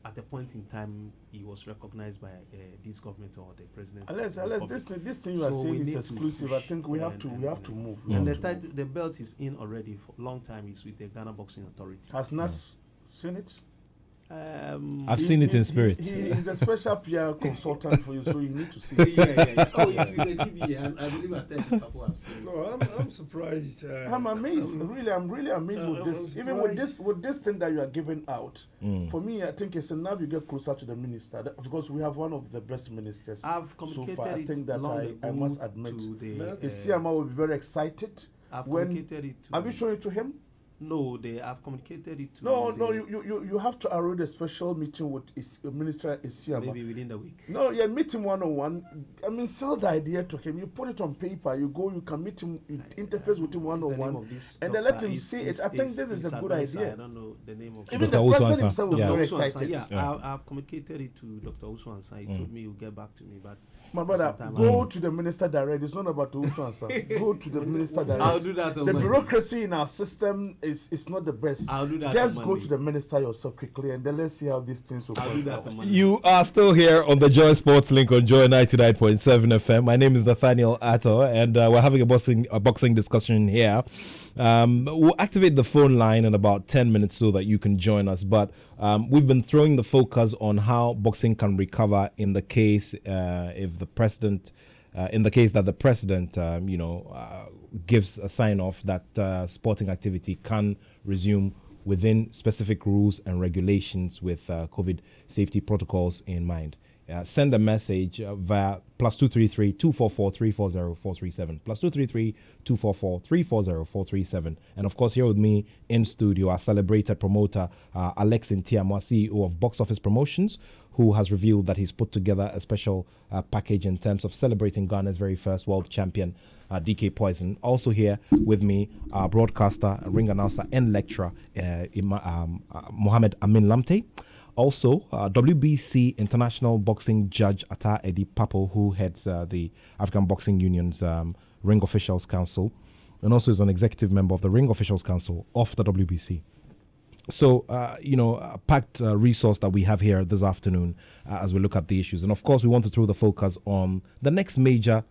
at a point in time he was recognized by this government or the president. This thing you are saying is exclusive. I think we have to move. And the belt is in already for a long time. It's with the Ghana Boxing Authority. Has Nas seen it? I've seen it in spirit. He is a special PR consultant for you, so you need to see it. I believe I tell you couple. No, I'm surprised. I'm amazed. I'm really amazed with this. Even with this thing that you are giving out, for me, I think it's enough you get closer to the minister, because we have one of the best ministers. I've communicated so far. I think that I must admit, the CMA will be very excited. I've communicated it to. Have you shown it to him? No, they have communicated it to. No, you have to arrange a special meeting with Minister Isiama. Maybe within the week. No, meet him one-on-one. Sell the idea to him. You put it on paper. You can meet him, interface with him one-on-one, and then let him see it. I think this is a good idea. I don't know the name of. Even the president himself was very excited. I've communicated it to Dr. Usu-Ansah. He told me he'll get back to me, but. My brother, go to the minister direct. It's not about Usu-Ansah. Go to the minister direct. I'll do that. The bureaucracy in our system is not the best. I'll do that. Just go to the minister yourself quickly, and then let's see how these things will I'll do that. You are still here on the Joy Sports Link on Joy 99.7 FM. My name is Nathaniel Attoh, and we're having a boxing discussion here. We'll activate the phone line in about 10 minutes so that you can join us. But we've been throwing the focus on how boxing can recover in the case if the president, in the case that the president, gives a sign off that sporting activity can resume within specific rules and regulations with COVID safety protocols in mind. Send a message via +233 244 340 437 +233 244 340 437. And of course, here with me in studio, our celebrated promoter Alex Ntiamwa, CEO of Box Office Promotions, who has revealed that he's put together a special package in terms of celebrating Ghana's very first world champion, DK Poison. Also here with me, broadcaster, ring announcer, and lecturer Mohammed Amin Lamte. Also, WBC International Boxing Judge Atta Edi Papo, who heads the African Boxing Union's Ring Officials Council, and also is an executive member of the Ring Officials Council of the WBC. So, a packed resource that we have here this afternoon as we look at the issues. And of course, we want to throw the focus on the next major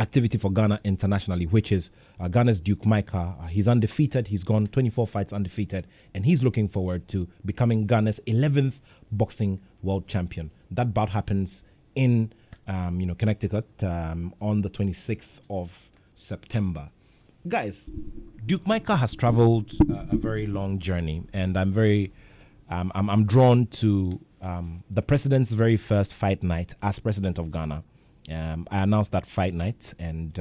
activity for Ghana internationally, which is Ghana's Duke Micah. He's undefeated. He's gone 24 fights undefeated, and he's looking forward to becoming Ghana's 11th boxing world champion. That bout happens in Connecticut on the 26th of September. Guys, Duke Micah has traveled a very long journey, and I'm very I'm drawn to the president's very first fight night as president of Ghana. I announced that fight night, and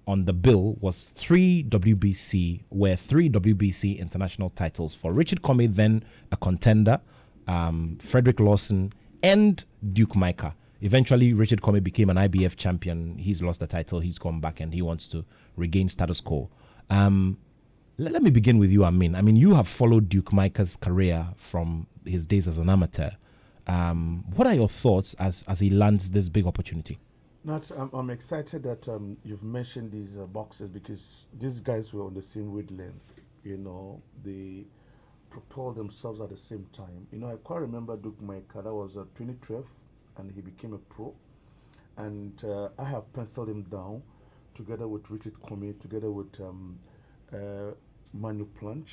on the bill was three WBC international titles for Richard Comey, then a contender, Frederick Lawson, and Duke Micah. Eventually, Richard Comey became an IBF champion. He's lost the title. He's come back, and he wants to regain status quo. Let me begin with you, Amin. I mean, you have followed Duke Micah's career from his days as an amateur. What are your thoughts as he lands this big opportunity? I'm excited that you've mentioned these boxers, because these guys were on the same wavelength. They propelled themselves at the same time. I quite remember Duke Micah. That was 2012, and he became a pro. And I have penciled him down together with Richard Comey, together with Manu Planch,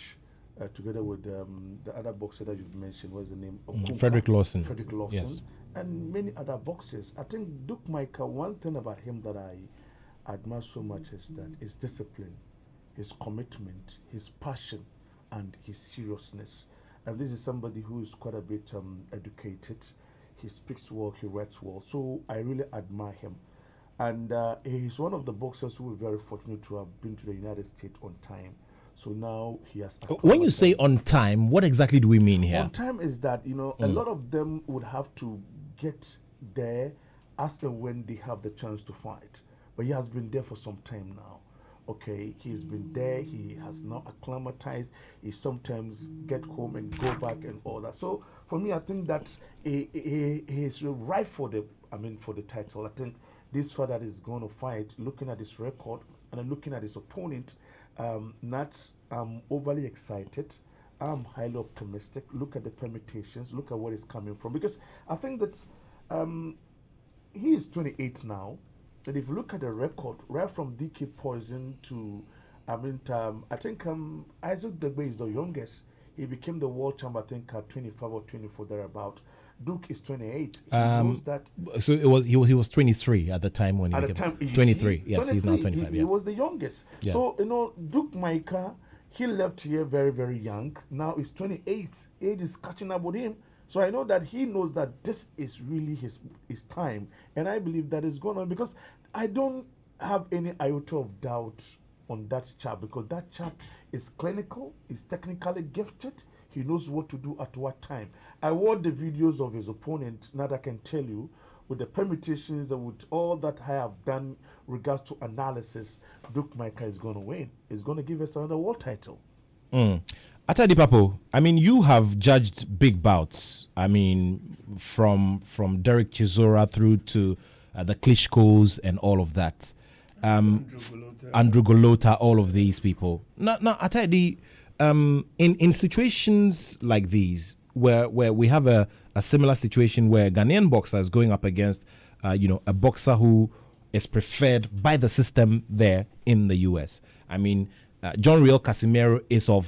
together with the other boxer that you've mentioned. What's the name? Frederick Lawson. Frederick Lawson. Yes. And many other boxers. I think Duke Micah, one thing about him that I admire so much is that his discipline, his commitment, his passion, and his seriousness. And this is somebody who is quite a bit educated. He speaks well, he writes well. So I really admire him. And he's one of the boxers who were very fortunate to have been to the United States on time. So now he has... When you say on time, what exactly do we mean here? On time is that, a lot of them would have to get there as and when they have the chance to fight. But he has been there for some time now. Okay, he's been there, he has now acclimatized, he sometimes get home and go back and all that. So for me, I think that he is right for the title. I think this fight that is going to fight, looking at his record and looking at his opponent, I'm overly excited. I'm highly optimistic. Look at the permutations. Look at where it's coming from. Because I think that he is 28 now. And if you look at the record, right from DK Poison to, I think Isaac Degbe is the youngest. He became the world champ, I think, at 25 or 24 thereabout. Duke is 28. So he was 23 at the time when he became 23. Yes, 23, he's now 25. He was the youngest. Yeah. So Duke Micah, he left here very, very young. Now he's 28. Age is catching up with him. So I know that he knows that this is really his time, and I believe that is going on, because I don't have any iota of doubt on that chap, because that chap is clinical, is technically gifted. He knows what to do at what time. I watched the videos of his opponent. Now that I can tell you, with the permutations and with all that I have done regards to analysis, Duke Micah is going to win. He's going to give us another world title. Atta Edi Papo, you have judged big bouts. From Derek Chisora through to the Klitschko's and all of that. Andrew Golota, all of these people. Now Atta Edi, in situations like these, where we have a similar situation where a Ghanaian boxer is going up against, a boxer who is preferred by the system there in the U.S. I mean, John Real Casimiro is of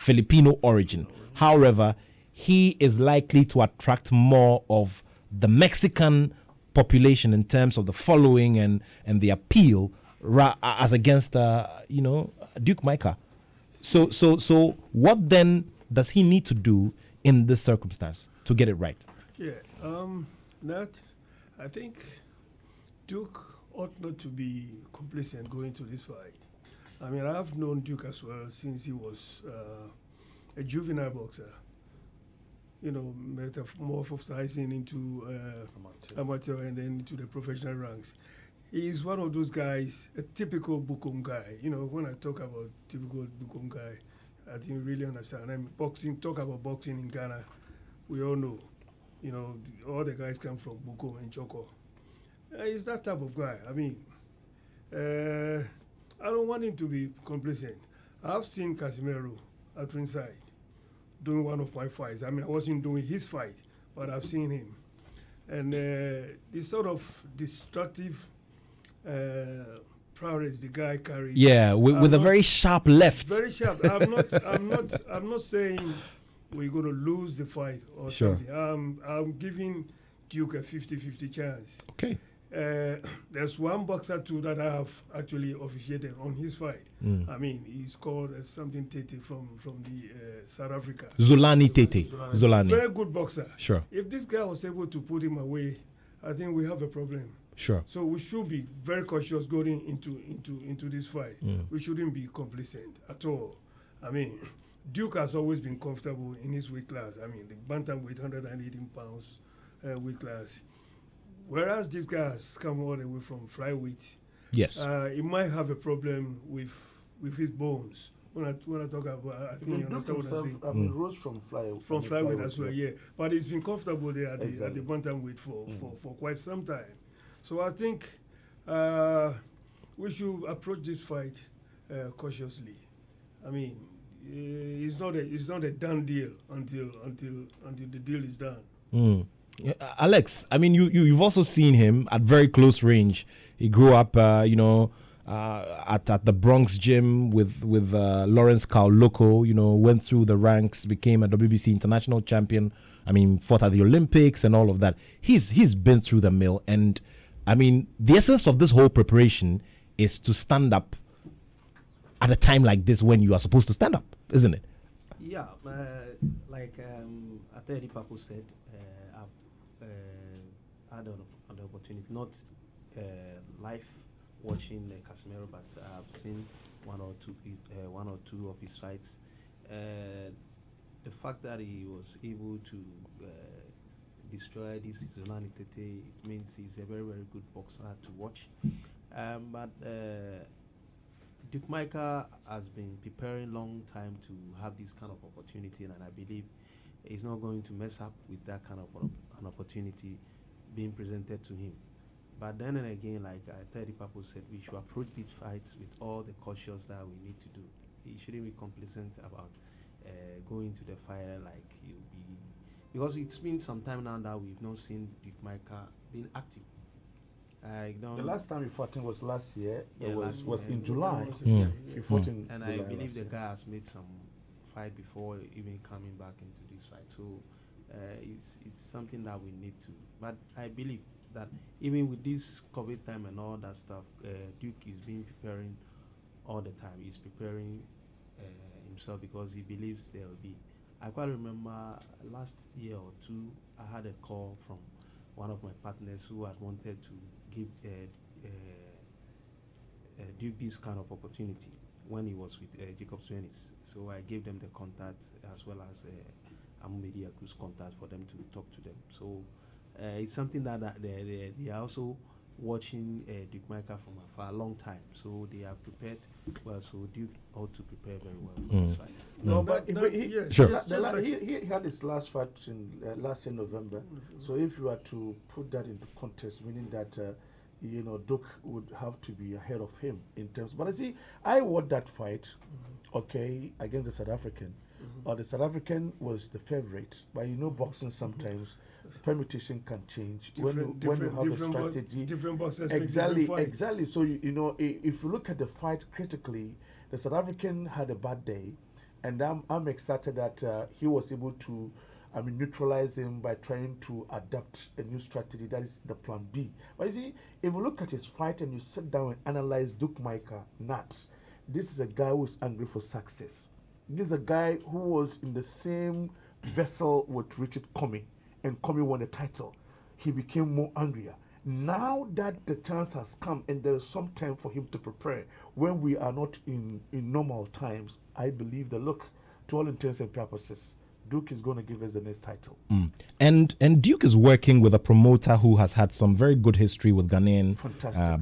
Filipino origin. However, he is likely to attract more of the Mexican population in terms of the following and the appeal as against Duke Micah. So what then does he need to do in this circumstance to get it right? Yeah, Nat, I think Duke ought not to be complacent going to this fight. I mean, I've known Duke as well since he was a juvenile boxer. You know, metamorphosizing into amateur and then into the professional ranks. He's one of those guys, a typical Bukum guy. You know, when I talk about typical Bukum guy, I didn't really understand. I mean, talk about boxing in Ghana, we all know. You know, all the guys come from Bukum and Choko. He's that type of guy. I mean, I don't want him to be complacent. I've seen Casimiro at ringside doing one of my fights. I mean, I wasn't doing his fight, but I've seen him. And the sort of destructive prowess the guy carries. Yeah, with a very sharp left. Very sharp. I'm not saying we're going to lose the fight or something. I'm giving Duke a 50-50 chance. Okay. There's one boxer too that I have actually officiated on his fight. I mean, he's called something Tete from the South Africa. Zulani Tete. Zulani. Very good boxer. Sure. If this guy was able to put him away, I think we have a problem. Sure. So we should be very cautious going into this fight. We shouldn't be complacent at all. I mean, Duke has always been comfortable in his weight class. I mean, the bantamweight 118 pounds weight class. Whereas this guy has come all the way from flyweight. Yes. He might have a problem with his bones. When I talk about, I think you understand what I'm saying. Rose from flyweight. From flyweight as well, yeah. But he's been comfortable there at the bantamweight for quite some time. So I think we should approach this fight cautiously. I mean, it's not a done deal until the deal is done. Alex, I mean, you've also seen him at very close range. He grew up, at the Bronx gym with Lawrence Kaoloko. Went through the ranks, became a WBC international champion. I mean, fought at the Olympics and all of that. He's been through the mill, and I mean, the essence of this whole preparation is to stand up at a time like this when you are supposed to stand up, isn't it? Yeah, like Attoh Papu said, I've had an opportunity, not live watching Casimiro, but I've seen one or two of his fights. The fact that he was able to destroy this Zulani Tete, it means he's a very, very good boxer to watch. But Duke Micah has been preparing long time to have this kind of opportunity, and I believe he's not going to mess up with that kind of an opportunity being presented to him. But then and again, like Attoh Papu said, we should approach these fights with all the cautions that we need to do. He shouldn't be complacent about going to the fire like he'll be, because it's been some time now that we've not seen Duke Micah being active. The last time he fought him was last year. It was in July. He fought in and July. I believe the guy has made some fight before even coming back into this fight. So it's something that we need to. But I believe that even with this COVID time and all that stuff, Duke is been preparing all the time. He's preparing himself because he believes there will be. I quite remember last year or two, I had a call from one of my partners who had wanted to give Duke this kind of opportunity when he was with Jacob Swenis. So I gave them the contact as well as Amumedia Cruz contact for them to talk to them. So it's something that they are also watching Duke Micah from afar a long time. So they are prepared well. So Duke ought to prepare very well for this fight. No, but he had his last fight last in November. So if you are to put that into context, meaning that Duke would have to be ahead of him in terms. But I watched that fight, against the South African. The South African was the favorite, but you know, boxing sometimes permutation can change when you have a strategy. Different boxers exactly. So you know, if you look at the fight critically, the South African had a bad day, and I'm excited that he was able to, neutralize him by trying to adapt a new strategy. That is the plan B. But you see, if you look at his fight and you sit down and analyze Duke Micah Nats, this is a guy who is angry for success. This is a guy who was in the same vessel with Richard Comey, and Comey won the title. He became more angrier. Now that the chance has come and there is some time for him to prepare, when we are not in normal times, I believe that, look, to all intents and purposes, Duke is going to give us the next title. And Duke is working with a promoter who has had some very good history with Ghanaian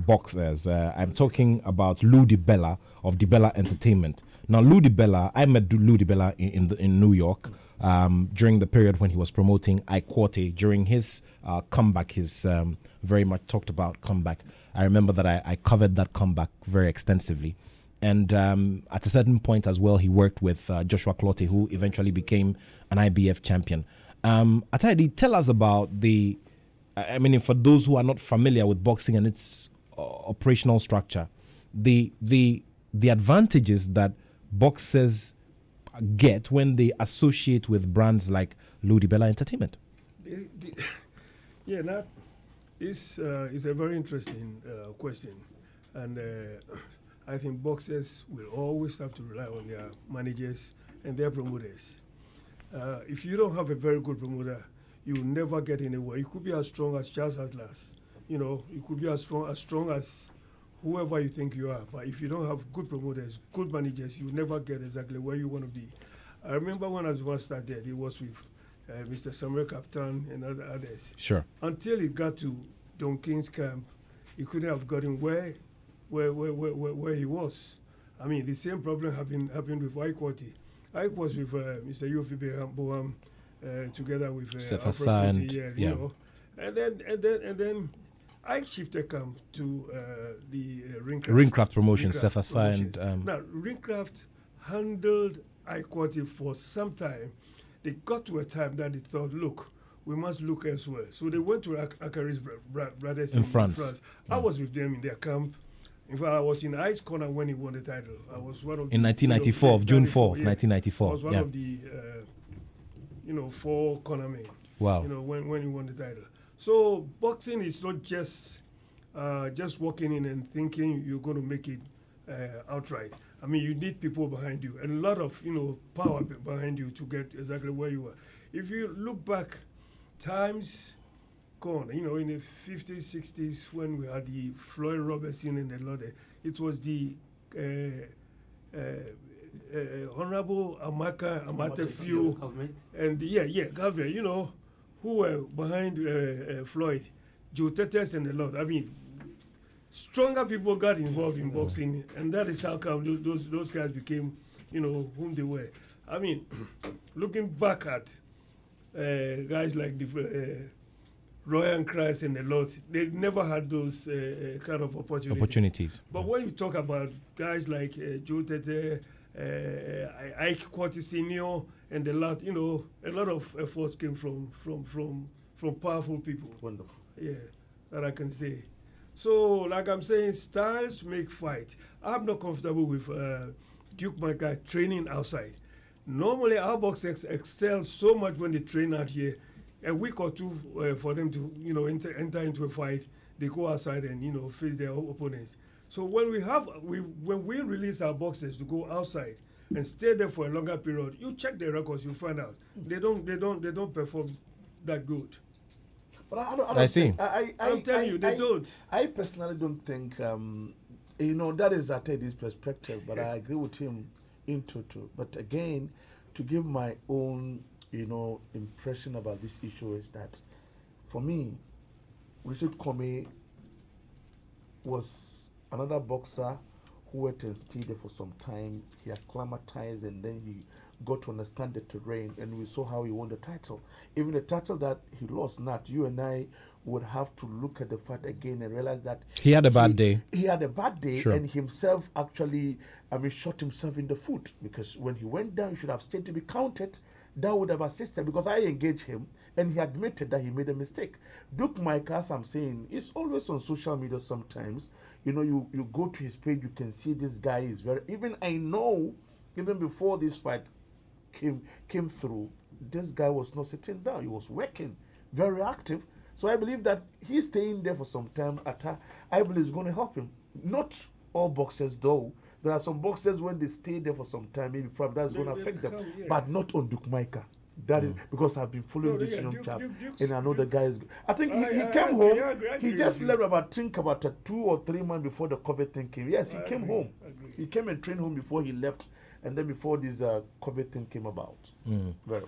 boxers. I'm talking about Lou DiBella of DiBella Entertainment. Now, Lou DiBella, I met Lou DiBella in New York during the period when he was promoting Ikwate, during his comeback, his very much talked about comeback. I remember that I covered that comeback very extensively. And at a certain point as well, he worked with Joshua Clottey, who eventually became an IBF champion. Atadi, tell us about for those who are not familiar with boxing and its operational structure, the advantages that boxers get when they associate with brands like Lou DiBella Entertainment. That is a very interesting question, and I think boxers will always have to rely on their managers and their promoters. If you don't have a very good promoter, you will never get anywhere. You could be as strong as Charles Atlas. You could be as strong as whoever you think you are. But if you don't have good promoters, good managers, you will never get exactly where you want to be. I remember when Azwan started, it was with Mr. Samuel Captain and others. Sure. Until he got to Don King's camp, he couldn't have gotten where he was. The same problem happened with Ikwate. I was with Mr. Yofi Boham together with Alfred, and then I shifted camp to the Ringcraft Promotions. Now, Ringcraft handled Ikwate for some time. They got to a time that they thought, look, we must look elsewhere. So they went to Akaris brothers in France. I was with them in their camp. In fact, I was in Ice Corner when he won the title. I was one of in 1994, June 4th, 1994. I was one of the 4 cornermen. Wow. When he won the title. So boxing is not just walking in and thinking you're going to make it outright. You need people behind you and a lot of power behind you to get exactly where you are. If you look back, times gone, in the 50s, 60s, when we had the Floyd Robertson and a lot, it was the Honorable Amatefio and Gavin, who were behind Floyd, Joe Tetes and a lot. Stronger people got involved in boxing, and that is how come those guys became, whom they were. Looking back at guys like the Roy and Christ and a lot, they never had those kind of opportunities. But when you talk about guys like Joe Tete, Ike Kwati Senior, and a lot of efforts came from powerful people. Wonderful. Yeah, that I can say. So, like I'm saying, styles make fight. I'm not comfortable with Duke Micah training outside. Normally, our boxers excel so much when they train out here. A week or two for them to, enter into a fight, they go outside and, face their opponents. So when we release our boxers to go outside and stay there for a longer period, you check their records, you find out they don't perform that good. But I don't I see. I'm telling you, they don't. I personally don't think, that is Atedi's perspective, but I agree with him in total. But again, to give my own, impression about this issue is that, for me, Richard Comey was another boxer who went and stayed there for some time. He acclimatized and then he got to understand the terrain, and we saw how he won the title. Even the title that he lost, Nat, you and I would have to look at the fight again and realize that he had a bad day. He had a bad day, sure. and himself actually, shot himself in the foot, because when he went down, he should have stayed to be counted. That would have assisted, because I engaged him, and he admitted that he made a mistake. Duke Mike, as I'm saying, is always on social media sometimes. You go to his page, you can see this guy is very. Even I know, even before this fight came through, this guy was not sitting down. He was working, very active. So I believe that he's staying there for some time. I believe it's going to help him. Not all boxers, though. There are some boxers when they stay there for some time, maybe probably that's going to affect them, but not on Duke Micah. That is because I've been following this young chap, and I know the guy is. I think he came home. He just left about 2 or 3 months before the COVID thing came. Yes, he came home. He came and trained home before he left, and then before this COVID thing came about. Very well.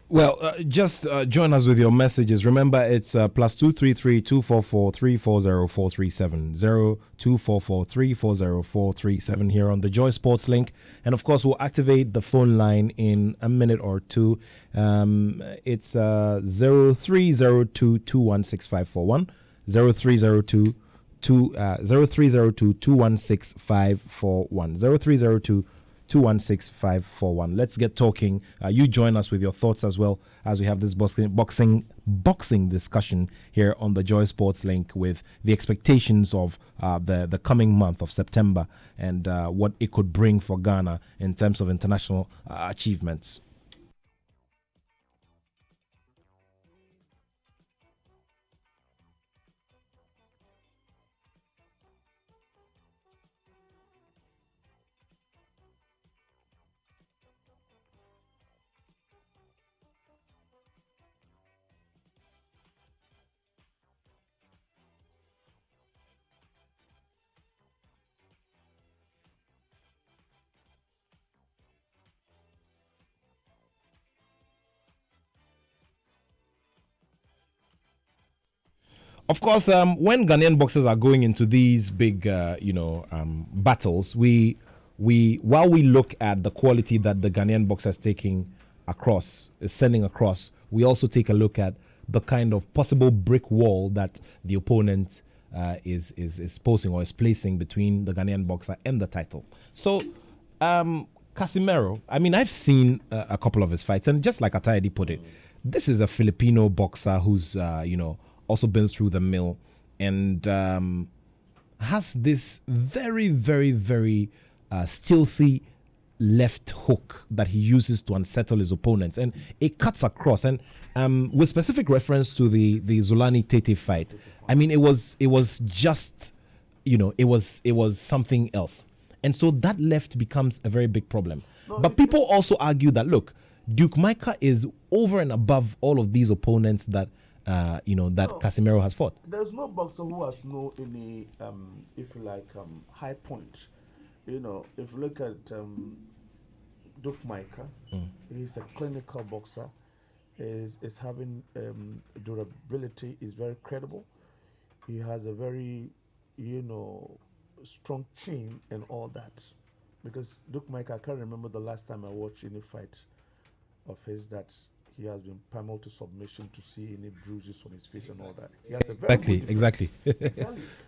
Well, just join us with your messages. Remember, it's +233 244 340 437 0244 340 437 here on the Joy Sports Link. And of course, we'll activate the phone line in a minute or two. It's 0302 216541, 0302 216541, 0302 216541. Let's get talking. You join us with your thoughts as well as we have this boxing discussion here on the Joy Sports Link with the expectations of the coming month of September and what it could bring for Ghana in terms of international achievements. Of course, when Ghanaian boxers are going into these big, battles, we while we look at the quality that the Ghanaian boxer is sending across, we also take a look at the kind of possible brick wall that the opponent is posing or is placing between the Ghanaian boxer and the title. So, Casimero, I mean, I've seen a couple of his fights, and just like Atayedi put it, this is a Filipino boxer who's, also been through the mill and has this very, very, very stealthy left hook that he uses to unsettle his opponents, and it cuts across. And with specific reference to the Zulani Tete fight, I mean, it was just, it was something else, and so that left becomes a very big problem. But people also argue that, look, Duke Micah is over and above all of these opponents that Casimero has fought. There's no boxer who has any, if you like, high point. If you look at Duke Micah, he's a clinical boxer. Is having durability. Is very credible. He has a very, strong chin and all that. Because Duke Micah, I can't remember the last time I watched any fight of his that he has been pummeled to submission to see any bruises on his face and all that. He has a very exactly.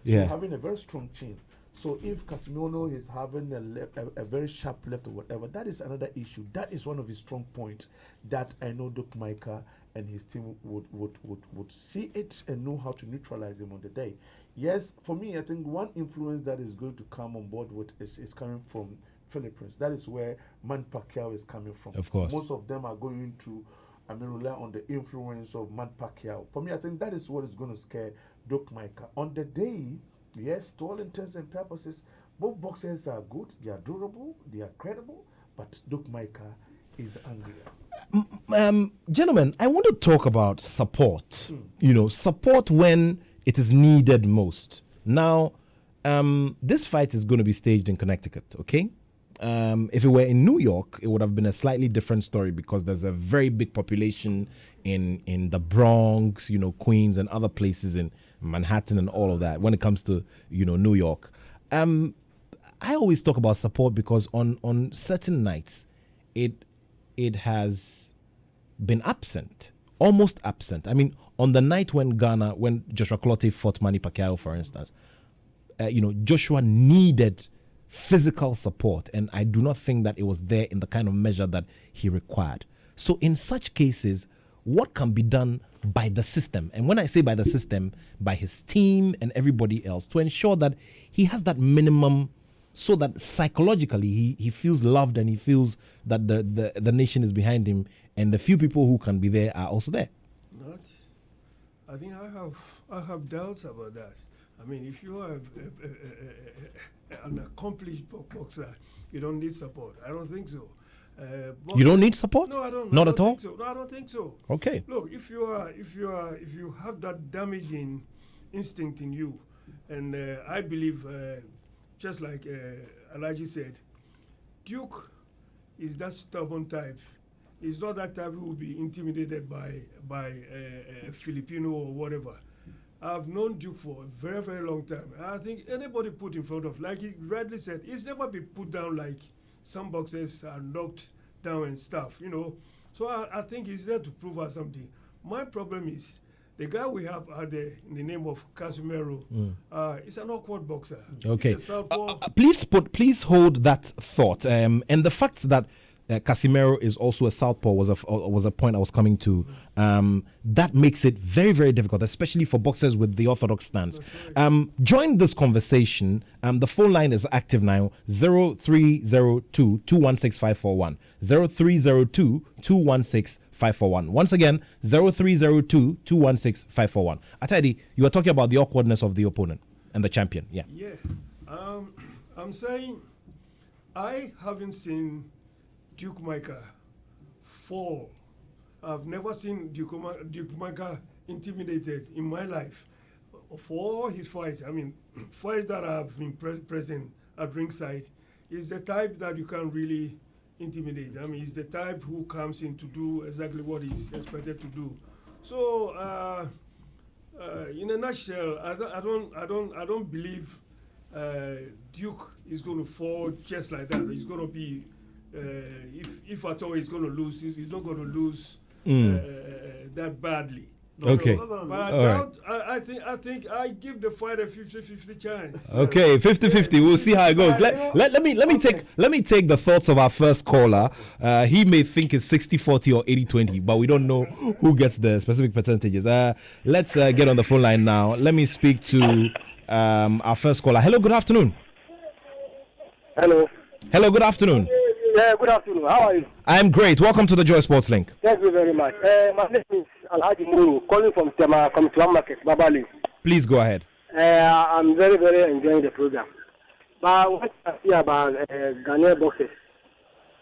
Yeah. So having a very strong chin. So if Casimiro is having a very sharp left or whatever, that is another issue. That is one of his strong points that I know Duke Micah and his team would see it and know how to neutralize him on the day. Yes, for me, I think one influence that is going to come on board with is coming from Philippines. That is where Man Pacquiao is coming from. Of course. Most of them are going to rely on the influence of Man Pacquiao. For me, I think that is what is going to scare Duke Micah. On the day, yes, to all intents and purposes, both boxers are good, they are durable, they are credible, but Duke Micah is angrier. Gentlemen, I want to talk about support. Support when it is needed most. Now, this fight is going to be staged in Connecticut, okay? If it were in New York, it would have been a slightly different story because there's a very big population in the Bronx, Queens and other places in Manhattan and all of that when it comes to, New York. I always talk about support because on certain nights, it it has been absent, almost absent. I mean, on the night when Joshua Clottey fought Manny Pacquiao, for instance, Joshua needed physical support, and I do not think that it was there in the kind of measure that he required. So in such cases, what can be done by the system, and when I say by the system, by his team and everybody else, to ensure that he has that minimum, so that psychologically he feels loved and he feels that the nation is behind him, and the few people who can be there are also there. I think I have doubts about that. I mean, if you are an accomplished boxer, you don't need support. I don't think so. You don't need support? No, I don't. Not at all. So. No, I don't think so. Okay. Look, if you have that damaging instinct in you, and I believe, just like Alaji said, Duke is that stubborn type. He's not that type who will be intimidated by a Filipino or whatever. I've known Duke for a very, very long time. I think anybody put in front of, like he rightly said, he's never been put down like some boxers are knocked down and stuff, So I think he's there to prove us something. My problem is the guy we have out there in the name of Casimero. Is an awkward boxer. Okay. Please hold that thought. And the fact that Casimero is also a southpaw was a point I was coming to. That makes it very, very difficult, especially for boxers with the orthodox stance. Join this conversation. The phone line is active now. 0302-216-541. 0302-216-541. Once again, 0302-216-541. Atadi, you are talking about the awkwardness of the opponent and the champion. Yeah. Yeah. I'm saying I haven't seen Duke Micah fall. I've never seen Duke Micah intimidated in my life. For all his fights, I mean, fights that I've been present at ringside, is the type that you can't really intimidate. I mean, he's the type who comes in to do exactly what he's expected to do. So, in a nutshell, I don't believe Duke is going to fall just like that. He's going to be. If at all he's going to lose, he's not going to lose that badly. Okay. But I think I give the fight a 50-50 chance. Okay, 50-50. We'll see how it goes. Let me take the thoughts of our first caller. He may think it's 60-40 or 80-20, but we don't know who gets the specific percentages. Let's get on the phone line now. Let me speak to our first caller. Hello, good afternoon. Hello, good afternoon. Yeah, good afternoon. How are you? I'm great. Welcome to the Joy Sports Link. Thank you very much. My name is Alhaji Muru, calling from Tema Community Market, Babali. Please go ahead. I'm very, very enjoying the program. But what I see about Ghanaian boxers,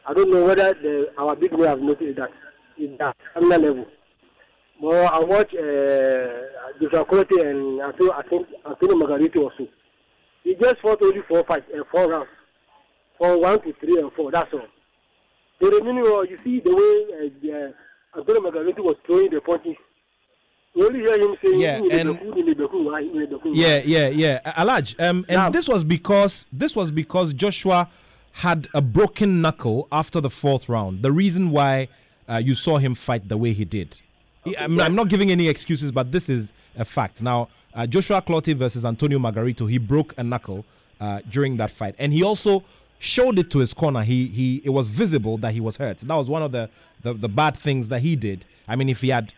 I don't know whether our big men have noticed that in that stamina level. But I watch Joshua Clottey and I think Antonio Margarito also. He just fought only 4 rounds. From 1 to 3 and 4, that's all. The remaining, you see the way Antonio Margarito was throwing the punches. You only hear him saying, yeah. Alaj, and this was because Joshua had a broken knuckle after the 4th round. The reason why you saw him fight the way he did. Okay, I'm not giving any excuses, but this is a fact. Now, Joshua Clottey versus Antonio Margarito, he broke a knuckle during that fight, and he also showed it to his corner. It was visible that he was hurt. That was one of the bad things that he did. I mean, if he had,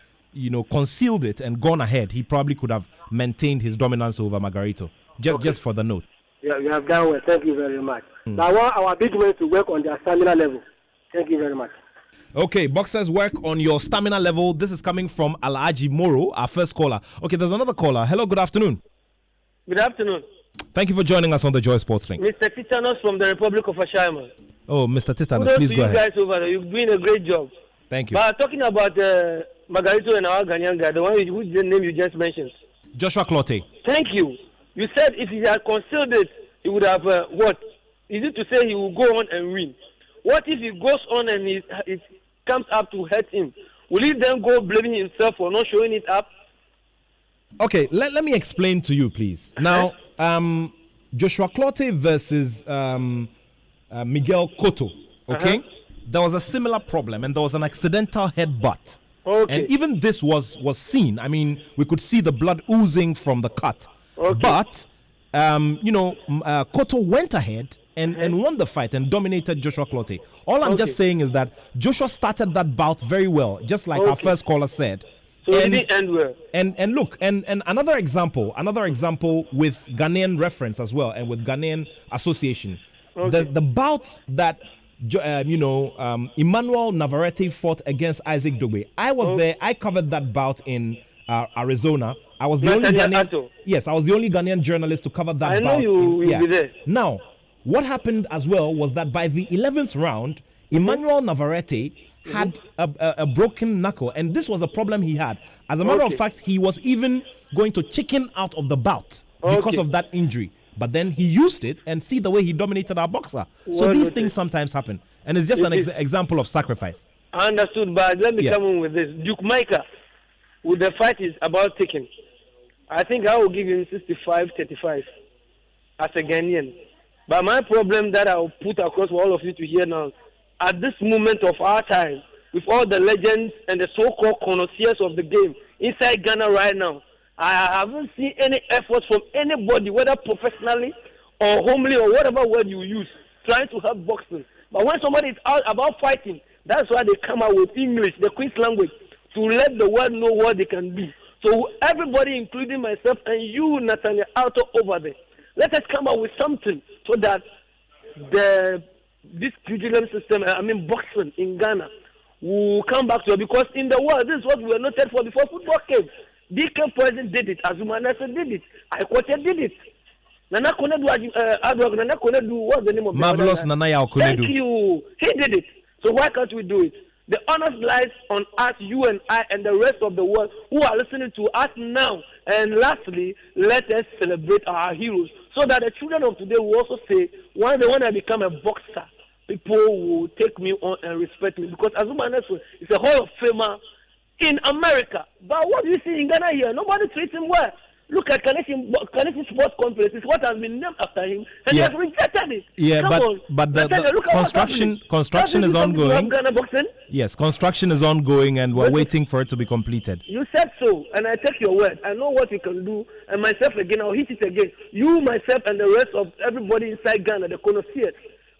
concealed it and gone ahead, he probably could have maintained his dominance over Margarito. Just for the note. Yeah, you have done well. Thank you very much. Now, I want our big men to work on their stamina level. Thank you very much. Okay, boxers, work on your stamina level. This is coming from Alhaji Moro, our first caller. Okay, there's another caller. Hello, good afternoon. Good afternoon. Thank you for joining us on the Joy Sports Link. Mr. Titanos from the Republic of Ashaiman. Oh, Mr. Titanos, please go ahead. You guys over there. You're doing a great job. Thank you. But talking about Margarito and our Ghanaian guy, the one whose name you just mentioned. Joshua Clottey. Thank you. You said if he had concealed it, he would have, what? Is it to say he will go on and win? What if he goes on and it comes up to hurt him? Will he then go blaming himself for not showing it up? Okay, let me explain to you, please. Now, Joshua Clottey versus Miguel Cotto, okay? there was a similar problem, and there was an accidental headbutt. Okay. And even this was seen. I mean, we could see the blood oozing from the cut. Okay. But, Cotto went ahead and won the fight and dominated Joshua Clottey. All I'm just saying is that Joshua started that bout very well, just like our first caller said. So it didn't end well. And look, and another example with Ghanaian reference as well, and with Ghanaian association. Okay. The bout that Emmanuel Navarrete fought against Isaac Dogbe. I was there. I covered that bout in Arizona. I was the only Ghanaian. Yes, I was the only Ghanaian journalist to cover that bout. I know you will be there. Now, what happened as well was that by the 11th round, Emmanuel Navarrete had a broken knuckle, and this was a problem he had. As a matter of fact, he was even going to chicken out of the bout because of that injury. But then he used it, and see the way he dominated our boxer. So these things sometimes happen, and it's just an example of sacrifice. I understood, but let me come in with this. Duke Micah, with the fight is about taking. I think I will give him 65-35 as a Ghanaian. But my problem that I will put across for all of you to hear now, at this moment of our time, with all the legends and the so-called connoisseurs of the game inside Ghana right now, I haven't seen any effort from anybody, whether professionally or homely or whatever word you use, trying to help boxing. But when somebody is out about fighting, that's why they come out with English, the Queen's language, to let the world know what they can be. So everybody, including myself and you, Nathaniel Attoh, over there, let us come out with something so that this pugilum system, boxing in Ghana, will come back to it. Because in the world, this is what we were noted for before football came. DK President did it, Azuma Nasa did it, Aikwote did it. Nana Konedu, Nana Konedu, what's the name of Marvelous Nana Konedu. Thank you. He did it. So why can't we do it? The honor lies on us, you and I, and the rest of the world who are listening to us now. And lastly, let us celebrate our heroes so that the children of today will also say, when I become a boxer, people will take me on and respect me. Because Azuma Nasa is a Hall of Famer in America. But what do you see in Ghana here? Nobody treats him well. Look at Kanesi Sports Complex. It's what has been named after him, and he has rejected it. Yeah, but the construction is ongoing. Yes, construction is ongoing, and we're waiting for it to be completed. You said so, and I take your word. I know what you can do, and myself again, I'll hit it again. You, myself, and the rest of everybody inside Ghana, the connoisseurs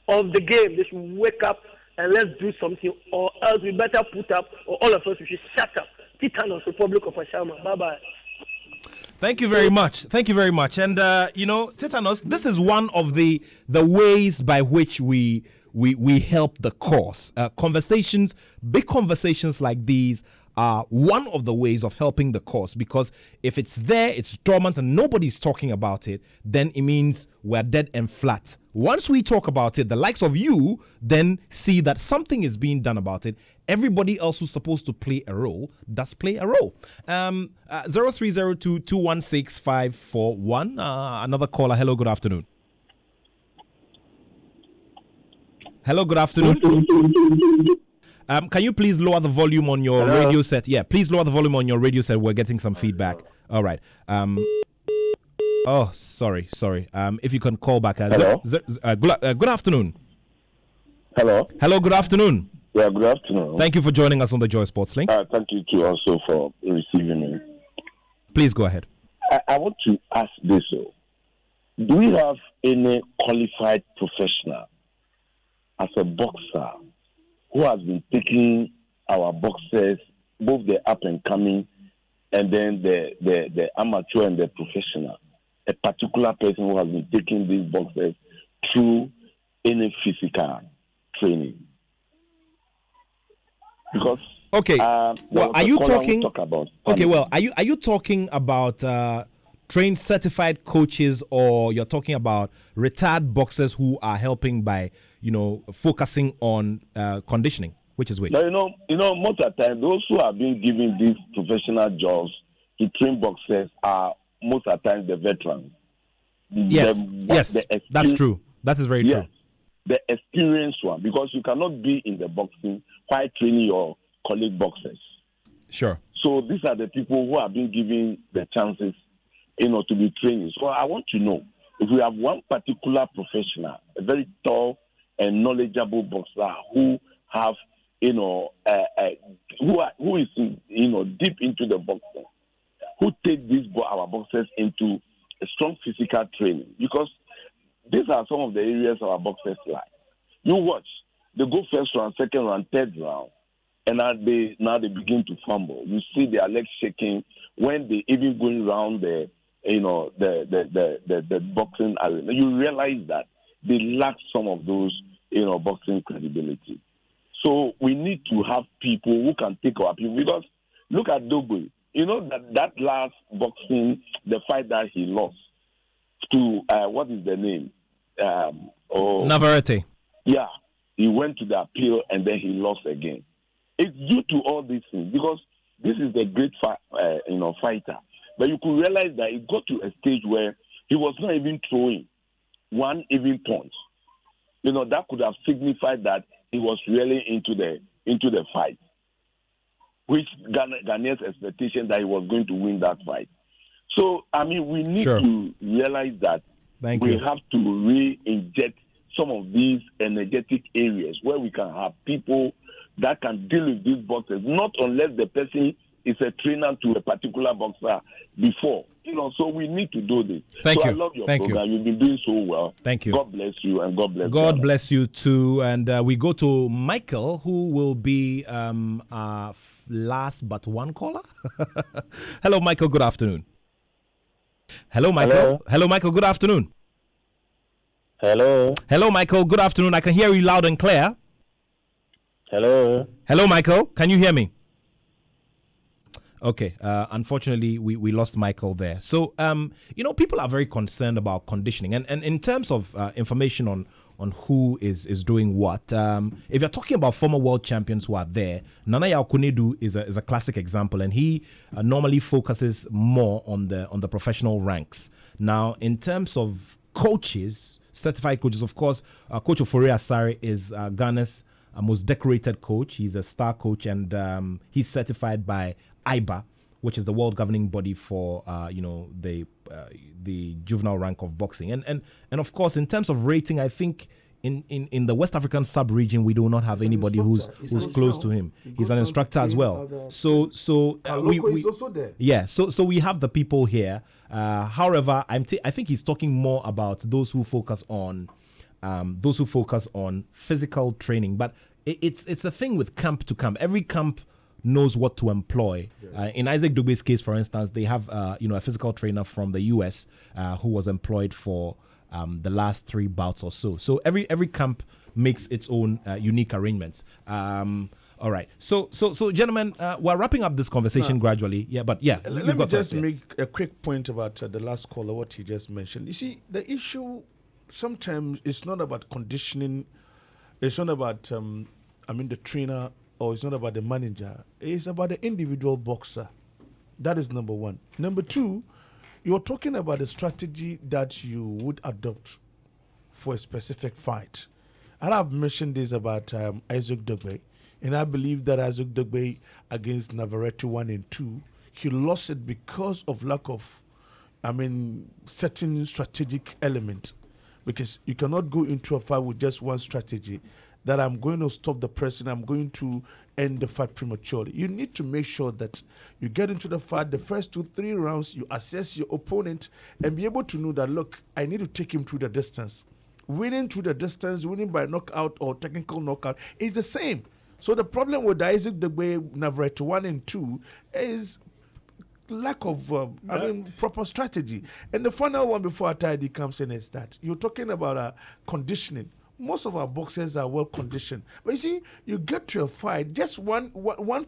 of the game, they should wake up and let's do something, or else we better put up, or all of us we should shut up. Titanos, Republic of Ashama. Bye-bye. Thank you very much. Thank you very much. And, Titanos, this is one of the ways by which we help the cause. Big conversations like these are one of the ways of helping the cause, because if it's there, it's dormant, and nobody's talking about it, then it means we're dead and flat. Once we talk about it, the likes of you then see that something is being done about it. Everybody else who's supposed to play a role does play a role. 0302-216-541. Another caller. Hello, good afternoon. Hello, good afternoon. Can you please lower the volume on your radio set? Yeah, please lower the volume on your radio set. We're getting some feedback. All right. Sorry. If you can call back. Hello. Good afternoon. Hello. Hello, good afternoon. Yeah, good afternoon. Thank you for joining us on the Joy Sports Link. Thank you too also for receiving me. Please go ahead. I want to ask this. Do we have any qualified professional as a boxer who has been taking our boxers, both the up and coming and then the amateur and the professional, a particular person who has been taking these boxers through any physical training? Because are you talking about trained certified coaches, or you're talking about retired boxers who are helping by focusing on conditioning? Which is which? No, most of the time those who have been given these professional jobs to train boxers are most of the time the veterans. Yes, that's true. That is very true. The experienced one, because you cannot be in the boxing while training your colleague boxers. Sure. So these are the people who have been given the chances, to be training. So I want to know if we have one particular professional, a very tall and knowledgeable boxer who have, who is, deep into the boxing, who take our boxers into a strong physical training, because these are some of the areas our boxers like. You watch, they go first round, second round, third round, and now they begin to fumble. You see their legs shaking when they even going around the boxing arena. You realize that they lack some of those, boxing credibility. So we need to have people who can take our people, because look at Dogwe. That last boxing, the fight that he lost to, what is the name? Navarrete. Yeah, he went to the appeal and then he lost again. It's due to all these things, because this is a great fighter. But you could realize that it got to a stage where he was not even throwing one even punch. That could have signified that he was really into the fight, which Ghanaians' expectation that he was going to win that fight. So, we need to realize that we have to re-inject some of these energetic areas where we can have people that can deal with these boxers, not unless the person is a trainer to a particular boxer before. So we need to do this. Thank you. I love your program. You've been doing so well. Thank you. God bless you, and God bless God Ghana. bless you too. And we go to Michael, who will be our last but one caller. Hello, Michael. Good afternoon. Hello, Michael. Hello, Michael. Good afternoon. Hello. Hello, Michael. Good afternoon. I can hear you loud and clear. Hello. Hello, Michael. Can you hear me? Okay. Unfortunately, we lost Michael there. So, people are very concerned about conditioning. And in terms of information on who is doing what, if you're talking about former world champions who are there, Nana Yakunedu is a classic example, and he normally focuses more on the professional ranks. Now, in terms of coaches, certified coaches, of course, Coach Ofori Asare is Ghana's most decorated coach. He's a star coach, and he's certified by IBA, which is the world governing body for the juvenile rank of boxing. And of course, in terms of rating, I think in the West African sub-region, we do not have anybody who's close to him. He's an instructor as well. So we also there. Yeah. So we have the people here. However, I think he's talking more about those who focus on physical training. But it's a thing with camp to camp. Every camp knows what to employ. In Isaac Dugbe's case, for instance, they have a physical trainer from the U.S. Who was employed for the last 3 bouts or so. So every camp makes its own unique arrangements. All right. So gentlemen, we're wrapping up this conversation gradually. Yeah, but yeah. Let me just make a quick point about the last caller, what he just mentioned. You see, the issue sometimes is not about conditioning. It's not about the trainer, or it's not about the manager. It's about the individual boxer. That is number one. Number two, you're talking about a strategy that you would adopt for a specific fight. And I've mentioned this about Isaac Dugbe, and I believe that Isaac Dugbe against Navarrete 1 and 2, he lost it because of lack of, certain strategic element. Because you cannot go into a fight with just one strategy, that I'm going to stop the person, I'm going to end the fight prematurely. You need to make sure that you get into the fight, the first 2-3 rounds, you assess your opponent and be able to know that, look, I need to take him through the distance. Winning through the distance, winning by knockout or technical knockout is the same. So the problem with Isaac Dugbe, Navarrete 1 and 2 is lack of proper strategy. And the final one before Atadi comes in is that you're talking about conditioning. Most of our boxers are well conditioned, but you see, you get to a fight, just one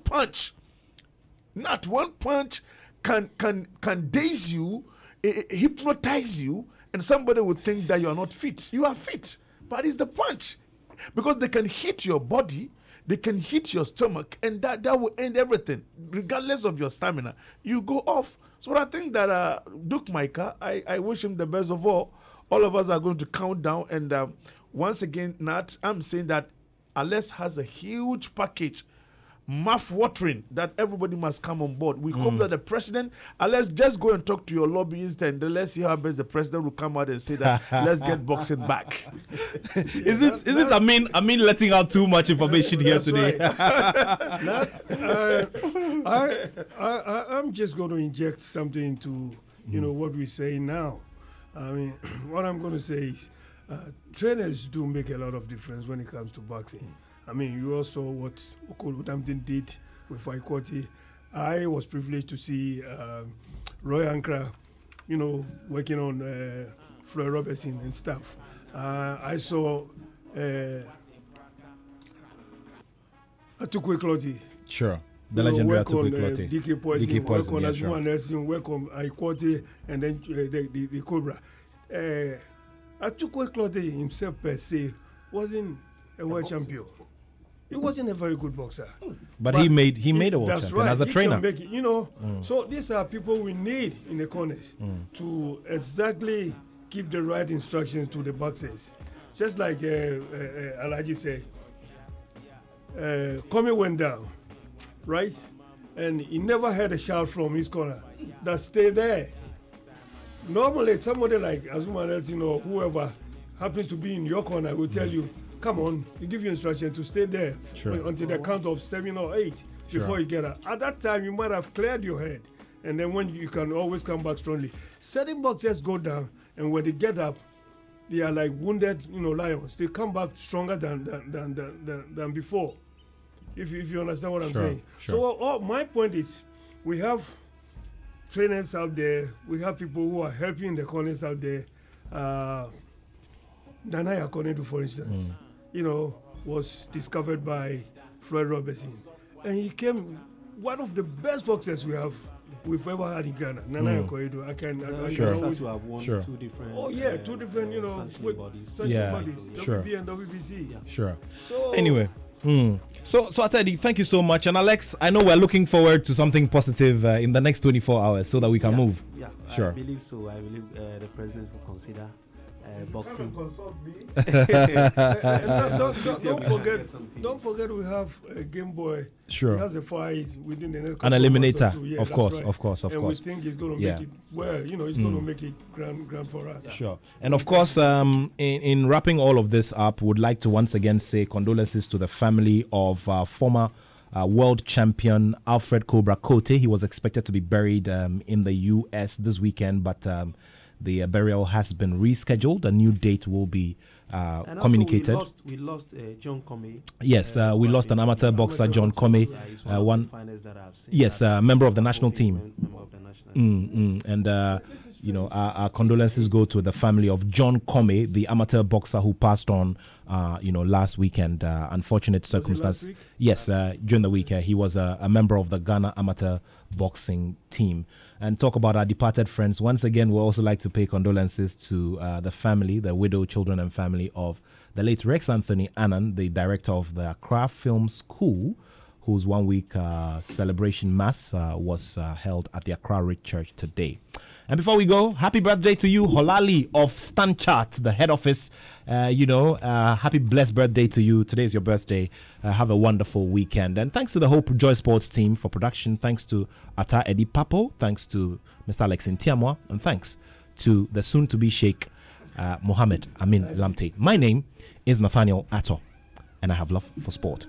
punch, not one punch can daze you, hypnotize you, and somebody would think that you are not fit. You are fit, but it's the punch, because they can hit your body, they can hit your stomach, and that will end everything, regardless of your stamina. You go off. So I think that Duke Micah, I wish him the best of all. All of us are going to count down, and once again, Nat, I'm saying that Alex has a huge package. mouth-watering that everybody must come on board. We hope that the president, let's just go and talk to your lobbyists and then let's see how best the president will come out and say that let's get boxing back. Is it I mean letting out too much information here today? I'm just going to inject something into what we say now. I mean, what I'm going to say is trainers do make a lot of difference when it comes to boxing. I mean, you all saw what Okoro did with Ikwoti. I was privileged to see Roy Ankra, working on Floyd Robertson and stuff. I saw Atukwe Kloti. Sure. The legendary Atukwe Kloti. DK Poison, work on Azuma Nelson, work on Ikwoti, and then the Cobra. Atukwe Kloti himself per se wasn't a world champion. He wasn't a very good boxer. But he made a world champion as a trainer. Can make it, So these are people we need in the corners to exactly give the right instructions to the boxers. Just like Alaji said, Comey went down, right? And he never had a shout from his corner that stay there. Normally, somebody like Azuma Nelson or whoever happens to be in your corner will tell you, come on, he give you instruction to stay there until the count of 7 or 8 before you get out. At that time, you might have cleared your head, and then when you can always come back strongly. Certain boxers go down, and when they get up, they are like wounded, lions. They come back stronger than before. If you understand what I'm saying. Sure. So my point is, we have trainers out there. We have people who are helping the corners out there. Nanaya Konedu, for instance, was discovered by Floyd Robertson, and he became one of the best boxers we've ever had in Ghana. Nanaya Konedu, I can always have won 2 different. two different, with bodies, WB and WBC. Sure. So, anyway. So Atedi, thank you so much. And Alex, I know we're looking forward to something positive in the next 24 hours so that we can move. Yeah, sure. I believe so. I believe the president will consider boxing. Don't forget we have a Game Boy. Sure. He has a fight within the next an eliminator. Yeah, of course. And we think he's going to make it well. He's going to make it grand for us. Sure. And of course, in wrapping all of this up, would like to once again say condolences to the family of former world champion Alfred Cobra Cote. He was expected to be buried in the U.S. this weekend, but the burial has been rescheduled. A new date will be communicated. We lost John Comey. Yes, we lost an amateur boxer, John Comey. Member of the national team. And our condolences go to the family of John Comey, the amateur boxer who passed on, last weekend. Unfortunate circumstance. Yes, during the week, he was a member of the Ghana amateur boxing team. And talk about our departed friends. Once again, we'd also like to pay condolences to the family, the widow, children, and family of the late Rex Anthony Annan, the director of the Accra Film School, whose 1-week celebration mass was held at the Accra Ridge Church today. And before we go, happy birthday to you, Holali of Stanchart, the head office. Happy blessed birthday to you. Today is your birthday. Have a wonderful weekend. And thanks to the Hope Joy Sports team for production. Thanks to Ata Eddie Papo. Thanks to Mr. Alex Ntiamwa. And thanks to the soon-to-be Sheikh Mohammed Amin Lamte. My name is Nathaniel Attoh, and I have love for sport.